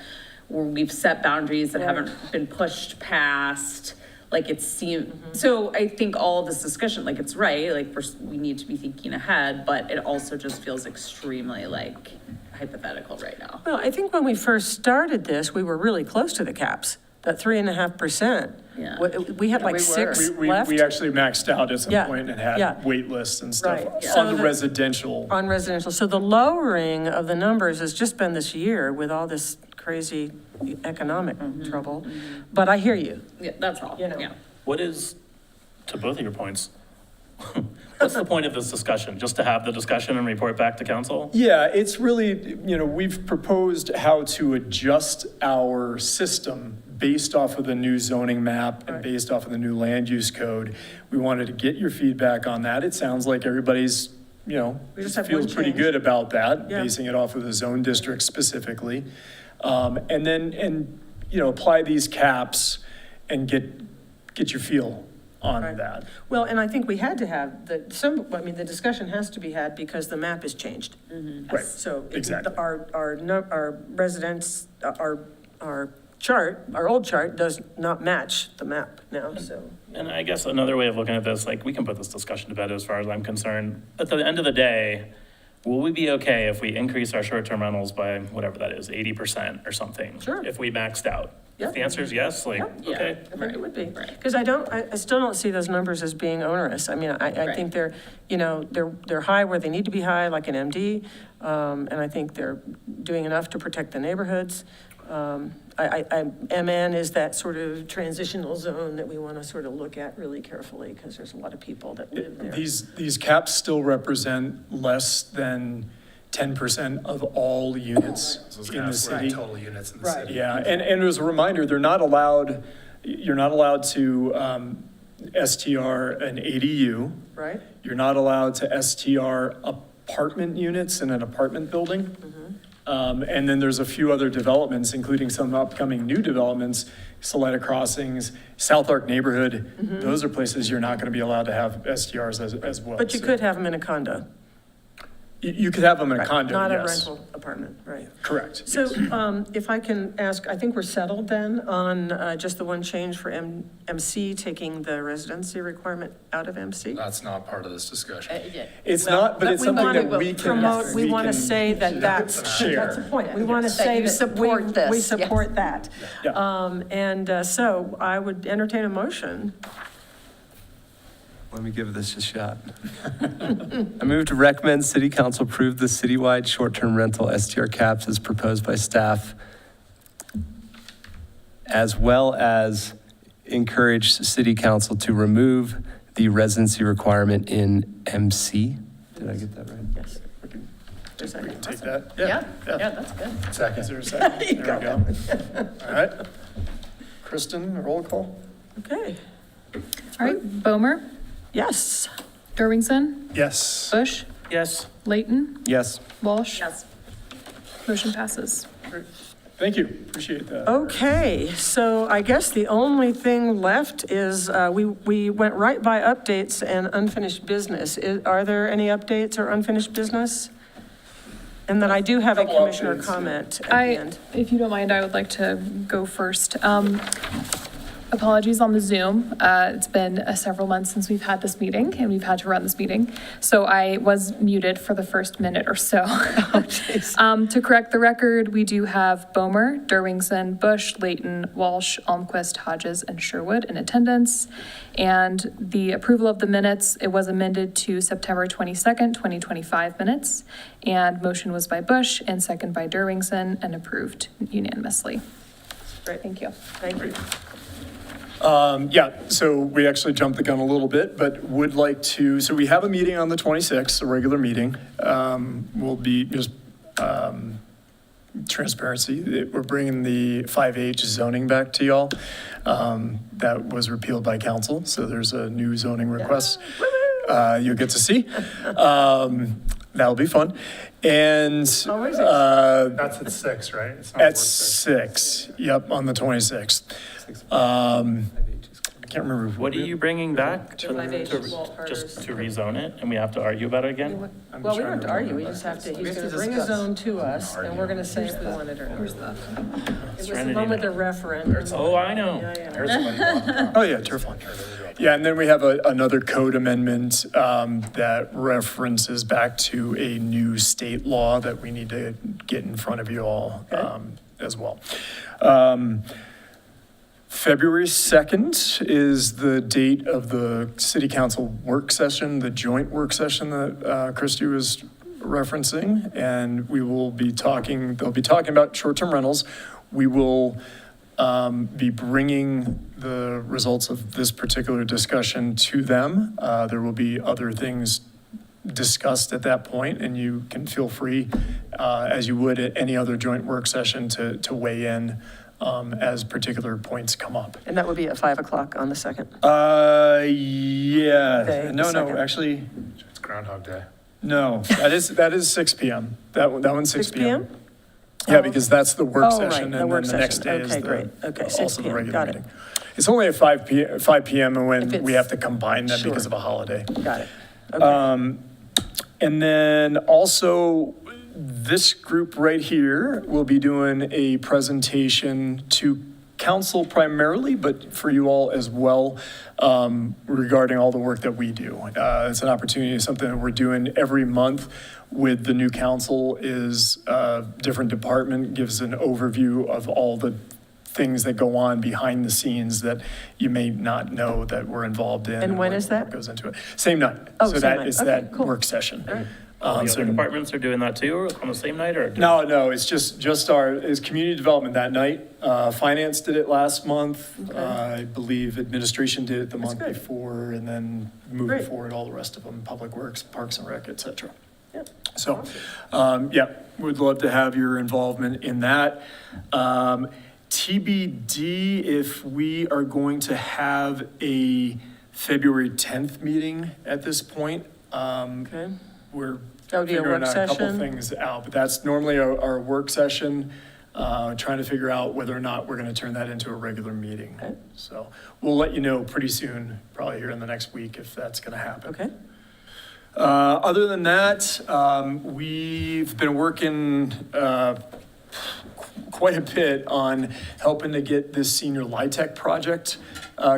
We've set boundaries that haven't been pushed past. Like, it seems, so I think all of this discussion, like, it's right, like, we need to be thinking ahead, but it also just feels extremely, like, hypothetical right now. Well, I think when we first started this, we were really close to the caps, that 3.5%. Yeah. We had like we 6 We left actually maxed out at some Yeah, point and yeah. had wait lists and stuff Right. on So the residential. on residential. So the lowering of the numbers has just been this year with all this crazy economic trouble. But I hear you. Yeah, that's all, You know. yeah. What is, to both of your points, what's the point of this discussion? Just to have the discussion and report back to council? Yeah, it's really, we've proposed how to adjust our system based off of the new zoning map and based off of the new land use code. We wanted to get your feedback on that. It sounds like everybody's, We just have feels one pretty change. good about that, Yeah. basing it off of the zone district specifically. And apply these caps and get your feel on Right. that. Well, and I think we had to have the discussion has to be had because the map has changed. Right, So exactly. our residents, our chart, our old chart does not match the map now, so. And I guess another way of looking at this, like, we can put this discussion to bed as far as I'm concerned. At the end of the day, will we be okay if we increase our short-term rentals by whatever that is, 80% or something? Sure. If we maxed out? Yeah. If the answer is yes, like, Yeah. okay. I think it would be. Because I still don't see those numbers as being onerous. I think they're high where they need to be high, like an MD. And I think they're doing enough to protect the neighborhoods. MN is that sort of transitional zone that we want to sort of look at really carefully because there's a lot of people that live there. These caps still represent less than 10% of all units So it's in kind the of city. total units in the Right. city. Yeah, and as a reminder, you're not allowed to STR an ADU. Right? You're not allowed to STR apartment units in an apartment building. And then there's a few other developments, including some upcoming new developments, Salida Crossings, South Arc Neighborhood. Those are places you're not going to be allowed to have STRs as well. But you So could have them in a condo, You could have them in a condo, not a yes. rental apartment, right? Correct. So if I can ask, I think we're settled then on just the one change for MC, taking the residency requirement out of MC? That's not part of this discussion. It's Well, not, but it's we something wanna that we can. promote, we want to can say that that's share. the point. We want to say you that support this, we yes. support that. Yeah. And so I would entertain a motion. Let me give this a shot. I move to recommend City Council approve the citywide short-term rental STR caps as proposed by staff, as well as encourage City Council to remove the residency requirement in MC. Did I get that right? Yes. Just a second. Take that? Yeah, that's good. Second. Is there a second? There we go. All right. Kristen, roll call? Okay, All right, Bomer, yes. Derwingson, Yes. Bush, Yes. Layton, Yes. Walsh. Motion passes. Thank you. Appreciate that. Okay, so I guess the only thing left is we went right by updates and unfinished business. Are there any updates or unfinished business? And then I do have a Couple commissioner updates. comment at the end. If you don't mind, I would like to go first. Apologies on the Zoom. It's been several months since we've had this meeting, and we've had to run this meeting. So I was muted for the first minute or so. To correct the record, we do have Bomer, Derwingson, Bush, Layton, Walsh, Almquist, Hodges, and Sherwood in attendance. And the approval of the minutes, it was amended to September 22nd, 2025 minutes. And motion was by Bush and second by Derwingson and approved unanimously. Great. Thank you. Thank you. Yeah, so we actually jumped the gun a little bit, but would like to, so we have a meeting on the 26th, a regular meeting. We'll be just transparency. We're bringing the 5H zoning back to y'all. That was repealed by council, so there's a new zoning request you'll get to see. That'll be fun. And Always That's at 6, right? It's not at work session. 6, yep, on the 26th. I can't remember. What are you bringing back? Just to rezone it, and we have to argue about it again? Well, we don't have to argue, we just have to, he's going to bring a zone to us, and we're going to say if we want it or not. It was the one with the referendum. Oh, I know. Yeah. Oh, yeah, turf lawn. Yeah, and then we have another code amendment that references back to a new state law that we need to get in front of you all as well. February 2nd is the date of the city council work session, the joint work session that Christy was referencing. And we will be talking, they'll be talking about short-term rentals. We will be bringing the results of this particular discussion to them. There will be other things discussed at that point, and you can feel free, as you would at any other joint work session, to weigh in as particular points come up. And that would be at 5 o'clock on the 2nd. Yeah, Okay, no, second. actually, It's Groundhog Day. no, that is 6 PM. That one's 6 PM. 6 p.m.? Yeah, because that's the work Oh, right, session, the and then work the next session. day is Okay, great. Okay, 6 also the p.m. regular Got it. meeting. It's only at 5 PM and If when we it's- have to combine them because Sure. of a holiday. Got it. Okay. And then also, this group right here will be doing a presentation to council primarily, but for you all as well, regarding all the work that we do. It's an opportunity, something that we're doing every month with the new council is a different department gives an overview of all the things that go on behind the scenes that you may not know that we're involved in. And when what is that? Goes into it. Same night. Oh, So same that night. is Okay, that cool. work session. All the So- other departments are doing that too, or on the same night, or? No, it's just is community development that night. Finance did it last month. I believe administration did it the month good. before, and then moving Great. forward, all the rest of them, Public Works, Parks and Rec, et cetera. Yep. So, yeah, would love to have your involvement in that. TBD if we are going to have a February 10th meeting at this point. Okay. we're That would be a figuring work out a couple session? things out. But that's normally our work session, trying to figure out whether or not we're going to turn that into a regular meeting. Okay. So we'll let you know pretty soon, probably here in the next week, if that's going to happen. Okay, Other than that, we've been working quite a bit on helping to get this senior LIHTC project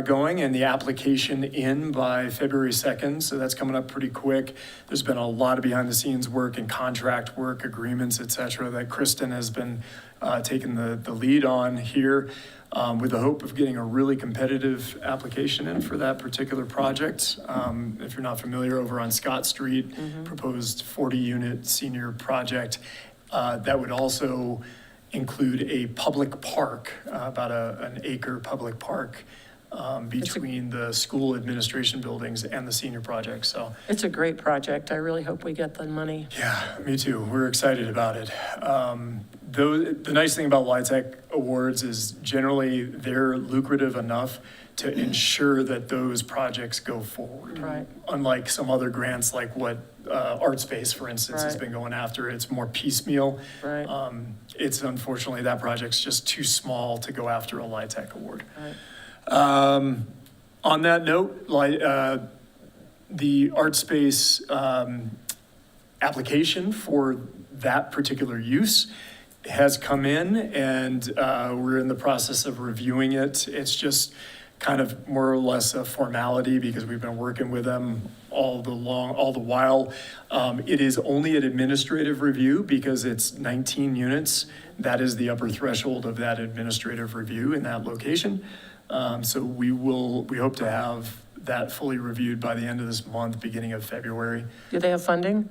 going and the application in by February 2nd. So that's coming up pretty quick. There's been a lot of behind the scenes work and contract work, agreements, et cetera, that Kristen has been taking the lead on here, with the hope of getting a really competitive application in for that particular project. If you're not familiar, over on Scott Street, proposed 40-unit senior project. That would also include a public park, about an acre public park, between the school administration buildings and the senior project. So, it's a great project. I really hope we get the money. yeah, me too. We're excited about it. The nice thing about LIHTC awards is generally they're lucrative enough to ensure that those projects go forward. Right. Unlike some other grants, like what ArtSpace, for instance, has Right. been going after, it's more piecemeal. Right. It's unfortunately, that project's just too small to go after a LIHTC award. Right. On that note, the ArtSpace application for that particular use has come in, and we're in the process of reviewing it. It's just kind of more or less a formality because we've been working with them all the while. It is only an administrative review because it's 19 units. That is the upper threshold of that administrative review in that location. So we hope to have that fully reviewed by the end of this month, beginning of February. Do they have funding?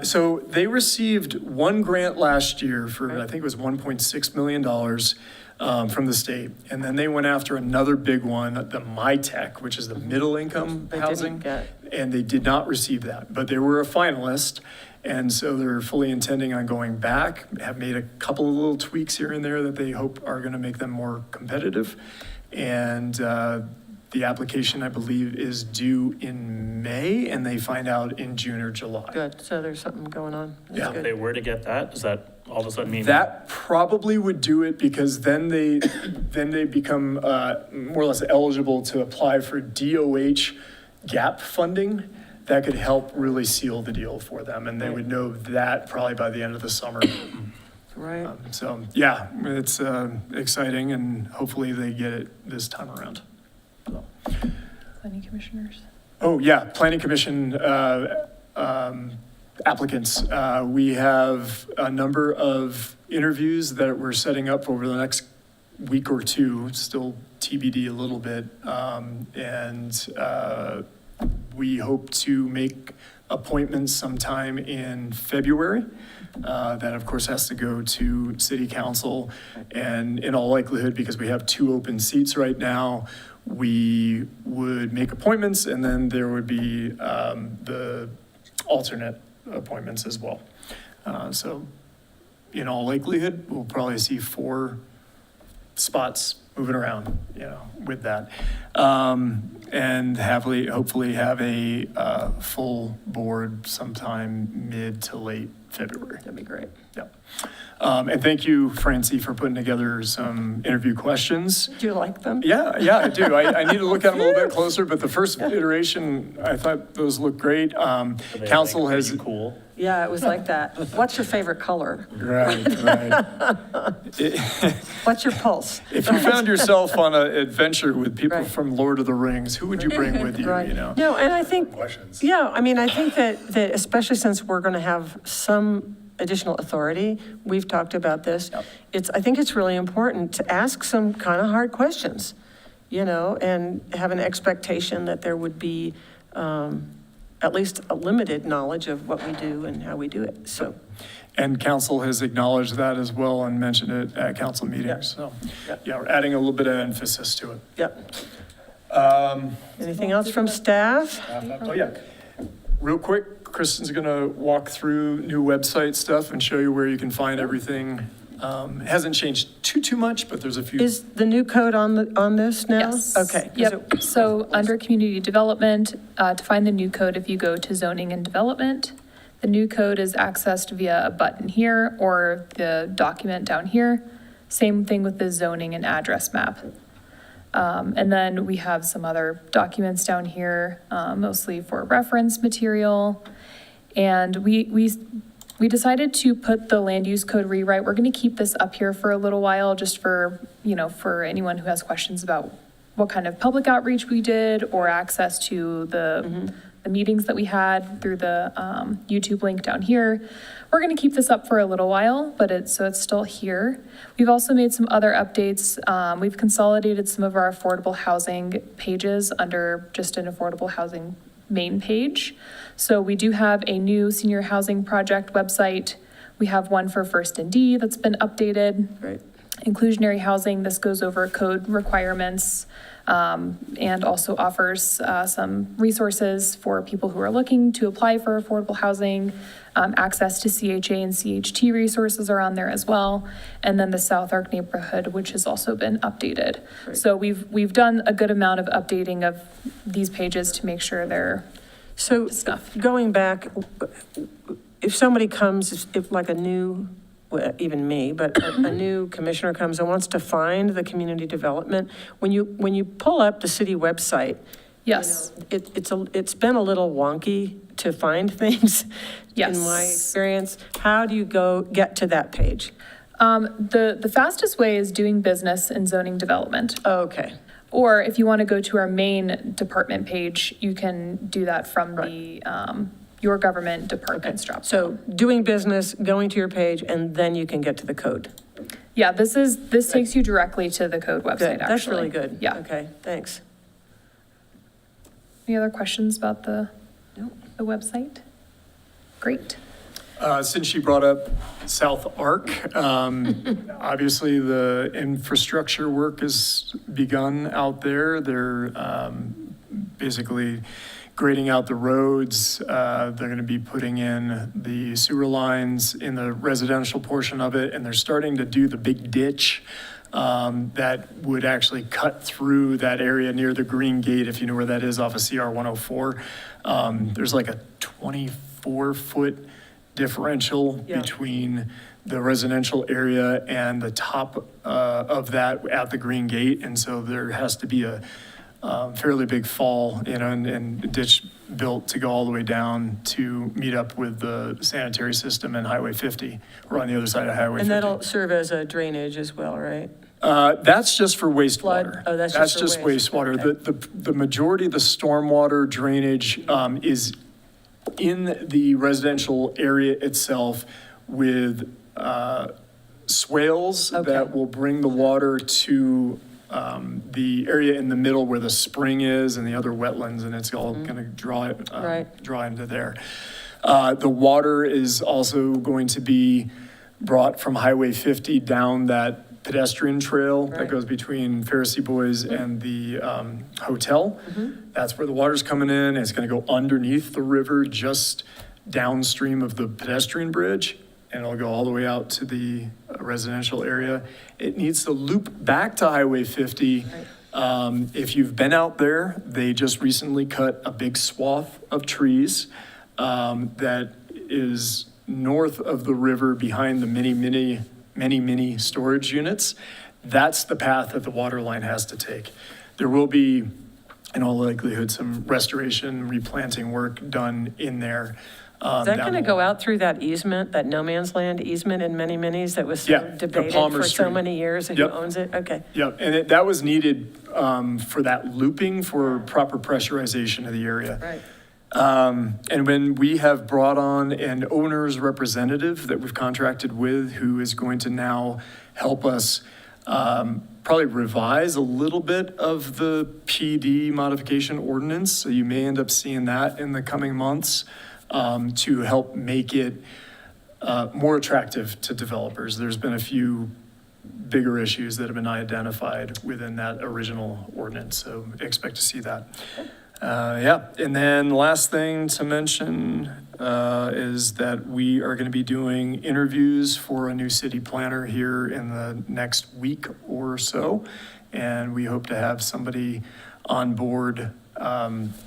So they received one grant last year for, I think it was $1.6 million from the state. And then they went after another big one, the MyTech, which is the middle income They housing. didn't get. And they did not receive that, but they were a finalist. And so they're fully intending on going back, have made a couple of little tweaks here and there that they hope are going to make them more competitive. And the application, I believe, is due in May, and they find out in June or July. Good, so there's something going on. That's Yeah. If good. they were to get that, does that all of a sudden mean? That probably would do it because then they become more or less eligible to apply for DOH gap funding. That could help really seal the deal for them, and they would know that probably by the end of the summer. Right. So, yeah, it's exciting, and hopefully they get it this time around. So. Planning commissioners. Oh, yeah, Planning Commission applicants. We have a number of interviews that we're setting up over the next week or two, still TBD a little bit. We hope to make appointments sometime in February. That, of course, has to go to City Council. And in all likelihood, because we have 2 open seats right now, we would make appointments, and then there would be the alternate appointments as well. So in all likelihood, we'll probably see 4 spots moving around, with that. And hopefully have a full board sometime mid to late February. That'd be great. Yep. And thank you, Francie, for putting together some interview questions. Do you like them? Yeah, I do. I need to look at them a little bit closer, but the first iteration, I thought those looked great. Are they, Council like, has. pretty cool. Yeah, it was like that. What's your favorite color? Right. What's your pulse? If you found yourself on an adventure with people Right. from Lord of the Rings, who would you bring with you, Right. No, and I think, Questions. yeah, I mean, I think that especially since we're going to have some additional authority, we've talked about this. I think it's really important to ask some kind of hard questions, and have an expectation that there would be at least a limited knowledge of what we do and how we do it, so. And council has acknowledged that as well and mentioned it at council meetings. So, yeah, we're adding a little bit of emphasis to it. Yep. Anything else from staff? Oh, yeah. Real quick, Kristen's going to walk through new website stuff and show you where you can find everything It hasn't changed too much, but there's a few. Is the new code on this now? Yes. Okay. 'cause Yep, so under community development, to find the new code, if you go to zoning and development, the new code is accessed via a button here or the document down here. Same thing with the zoning and address map. And then we have some other documents down here, mostly for reference material. And we decided to put the land use code rewrite. We're going to keep this up here for a little while, just for, for anyone who has questions about what kind of public outreach we did or access to the meetings that we had through the YouTube link down here. We're going to keep this up for a little while, but it's still here. We've also made some other updates. We've consolidated some of our affordable housing pages under just an affordable housing main page. So we do have a new senior housing project website. We have one for First and D that's been updated. Right. Inclusionary housing, this goes over code requirements and also offers some resources for people who are looking to apply for affordable housing. Access to CHA and CHT resources are on there as well. And then the South Arc neighborhood, which has also been updated. Right. So we've done a good amount of updating of these pages to make sure they're So stuff. going back, if somebody comes, if like a new, well, even me, but a new commissioner comes and wants to find the community development, when you pull up the city website, Yes. it's been a little wonky to find things. Yes. In my experience, how do you get to that page? The fastest way is doing business in zoning development. Oh, okay. Or if you want to go to our main department page, you can do that from the your government department's drop. So doing business, going to your page, and then you can get to the code. Yeah, this takes you directly to the code website, Good, actually. that's really good. Yeah. Okay, thanks. Any other questions about the website? Great. Since you brought up South Arc, obviously the infrastructure work has begun out there. They're basically grading out the roads. They're going to be putting in the sewer lines in the residential portion of it, and they're starting to do the big ditch that would actually cut through that area near the Green Gate, if you know where that is, off of CR 104. There's like a 24-foot differential between the residential area and the top of that at the Green Gate, and so there has to be a fairly big fall, and ditch built to go all the way down to meet up with the sanitary system and Highway 50, or on the other side of Highway 50. And that'll serve as a drainage as well, right? That's just for wastewater. Flood? Oh, that's just for waste. wastewater. Okay. The majority of the stormwater drainage is in the residential area itself with swales Okay. that will bring the water to the area in the middle where the spring is and the other wetlands, and it's all going to draw draw into there. The water is also going to be brought from Highway 50 down that pedestrian trail that goes between Pharisee Boys and the hotel. That's where the water's coming in. It's going to go underneath the river, just downstream of the pedestrian bridge, and it'll go all the way out to the residential area. It needs to loop back to Highway 50. If you've been out there, they just recently cut a big swath of trees that is north of the river behind the many storage units. That's the path that the water line has to take. There will be, in all likelihood, some restoration, replanting work done in there. Is that going to go out through that easement, that no man's land easement in many minis that was so debated for so many years, and who owns it? Okay. Yep, and that was needed for that looping for proper pressurization of the area. Right. And when we have brought on an owner's representative that we've contracted with, who is going to now help us probably revise a little bit of the PD modification ordinance, so you may end up seeing that in the coming months, to help make it more attractive to developers. There's been a few bigger issues that have been identified within that original ordinance, so expect to see that. Yeah, and then last thing to mention is that we are going to be doing interviews for a new city planner here in the next week or so. And we hope to have somebody on board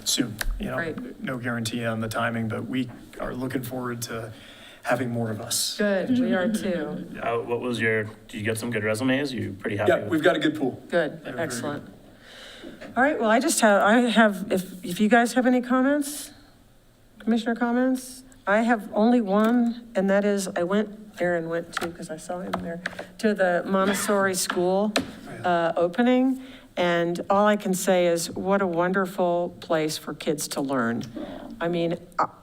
soon. You know, Great. no guarantee on the timing, but we are looking forward to having more of us. Good, we are too. What was did you get some good resumes? You pretty happy? Yeah, with- we've got a good pool. Good, Yeah, very excellent. All right, well, I have, if you guys have any comments, commissioner comments? I have only one, and that is, Aaron went to, because I saw him there, to the Montessori school opening. And all I can say is, what a wonderful place for kids to learn. I mean,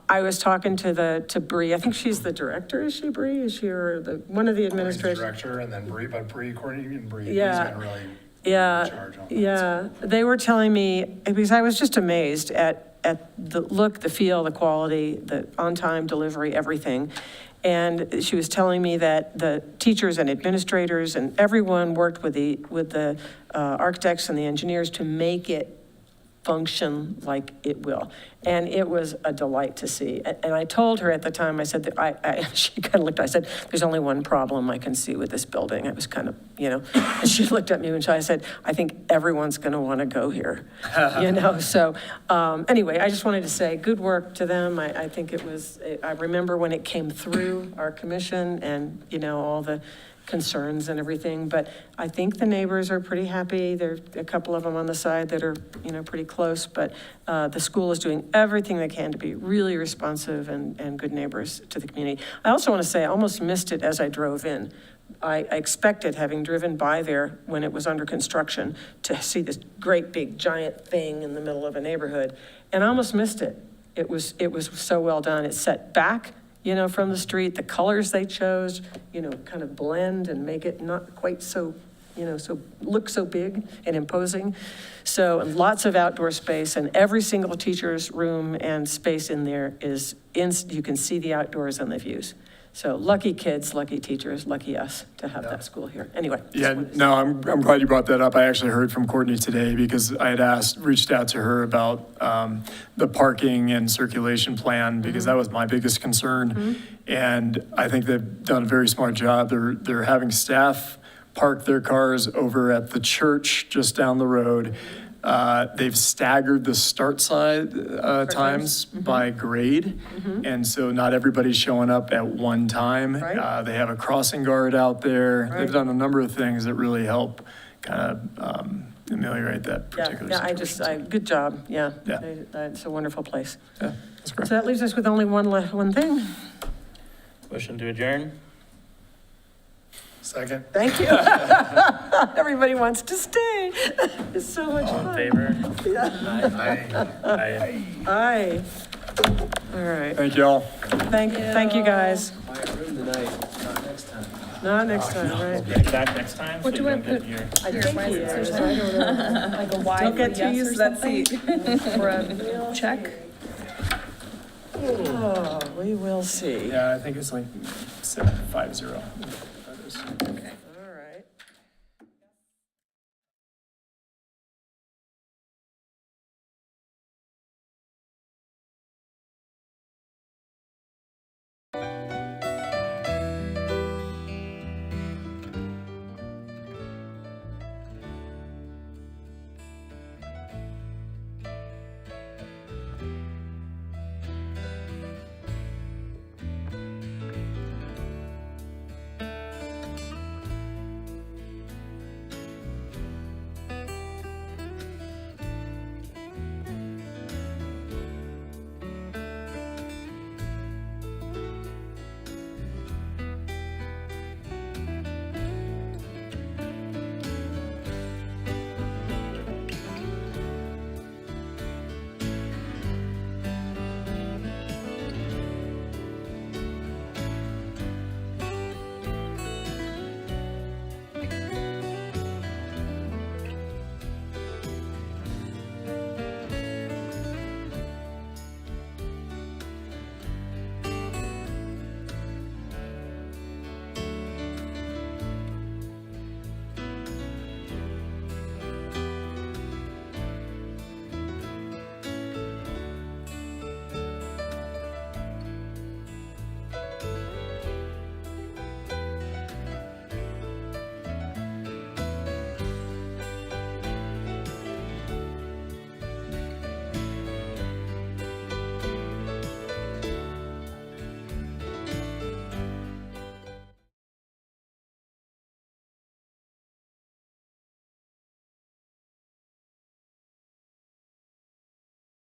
I was talking to Bree, I think she's the director, is she Bree? Is she one of the He's the administrators? director, and then Bree, but Bree, according to you, Bree, he's Yeah. been really Yeah, in charge on that. yeah. They were telling me, because I was just amazed at the look, the feel, the quality, the on-time delivery, everything. And she was telling me that the teachers and administrators and everyone worked with the architects and the engineers to make it function like it will. And it was a delight to see. And I told her at the time, I said, that she kind of looked, I said, there's only one problem I can see with this building. I was kind of, and she looked at me and I said, I think everyone's going to want to go here, So anyway, I just wanted to say good work to them. I think I remember when it came through our commission and, all the concerns and everything, but I think the neighbors are pretty happy. There are a couple of them on the side that are, pretty close, but the school is doing everything they can to be really responsive and good neighbors to the community. I also want to say I almost missed it as I drove in. I expected, having driven by there when it was under construction, to see this great big giant thing in the middle of a neighborhood, and I almost missed it. It was so well done. It's set back, from the street. The colors they chose, kind of blend and make it not quite so, look so big and imposing. So lots of outdoor space, and every single teacher's room and space in there you can see the outdoors and the views. So lucky kids, lucky teachers, lucky us to have that school here. Anyway. Yeah, no, I'm glad you brought that up. I actually heard from Courtney today because I had reached out to her about the parking and circulation plan because that was my biggest concern. And I think they've done a very smart job. They're having staff park their cars over at the church just down the road. They've staggered the start side times by grade. And so not everybody's showing up at one time. Right. They have a crossing guard out there. Right. They've done a number of things that really help kind of ameliorate that particular situation. Good job, yeah. Yeah. It's a wonderful place. Yeah, that's great. So that leaves us with only one thing. Motion to adjourn? Second. Thank you. Everybody wants to stay. It's so much All in fun. favor? Aye. Aye. Aye. All right. Thank you all. Thank you, guys. Quiet room tonight, not next time. Not next time, right? Bring it back next time. What so do you I don't get put your- I here? think Why he is is. there I don't know. like a Y Don't or get too yes used or to that something? seat. Or a check? Oh, we will see. Yeah, I think it's like 750. Okay.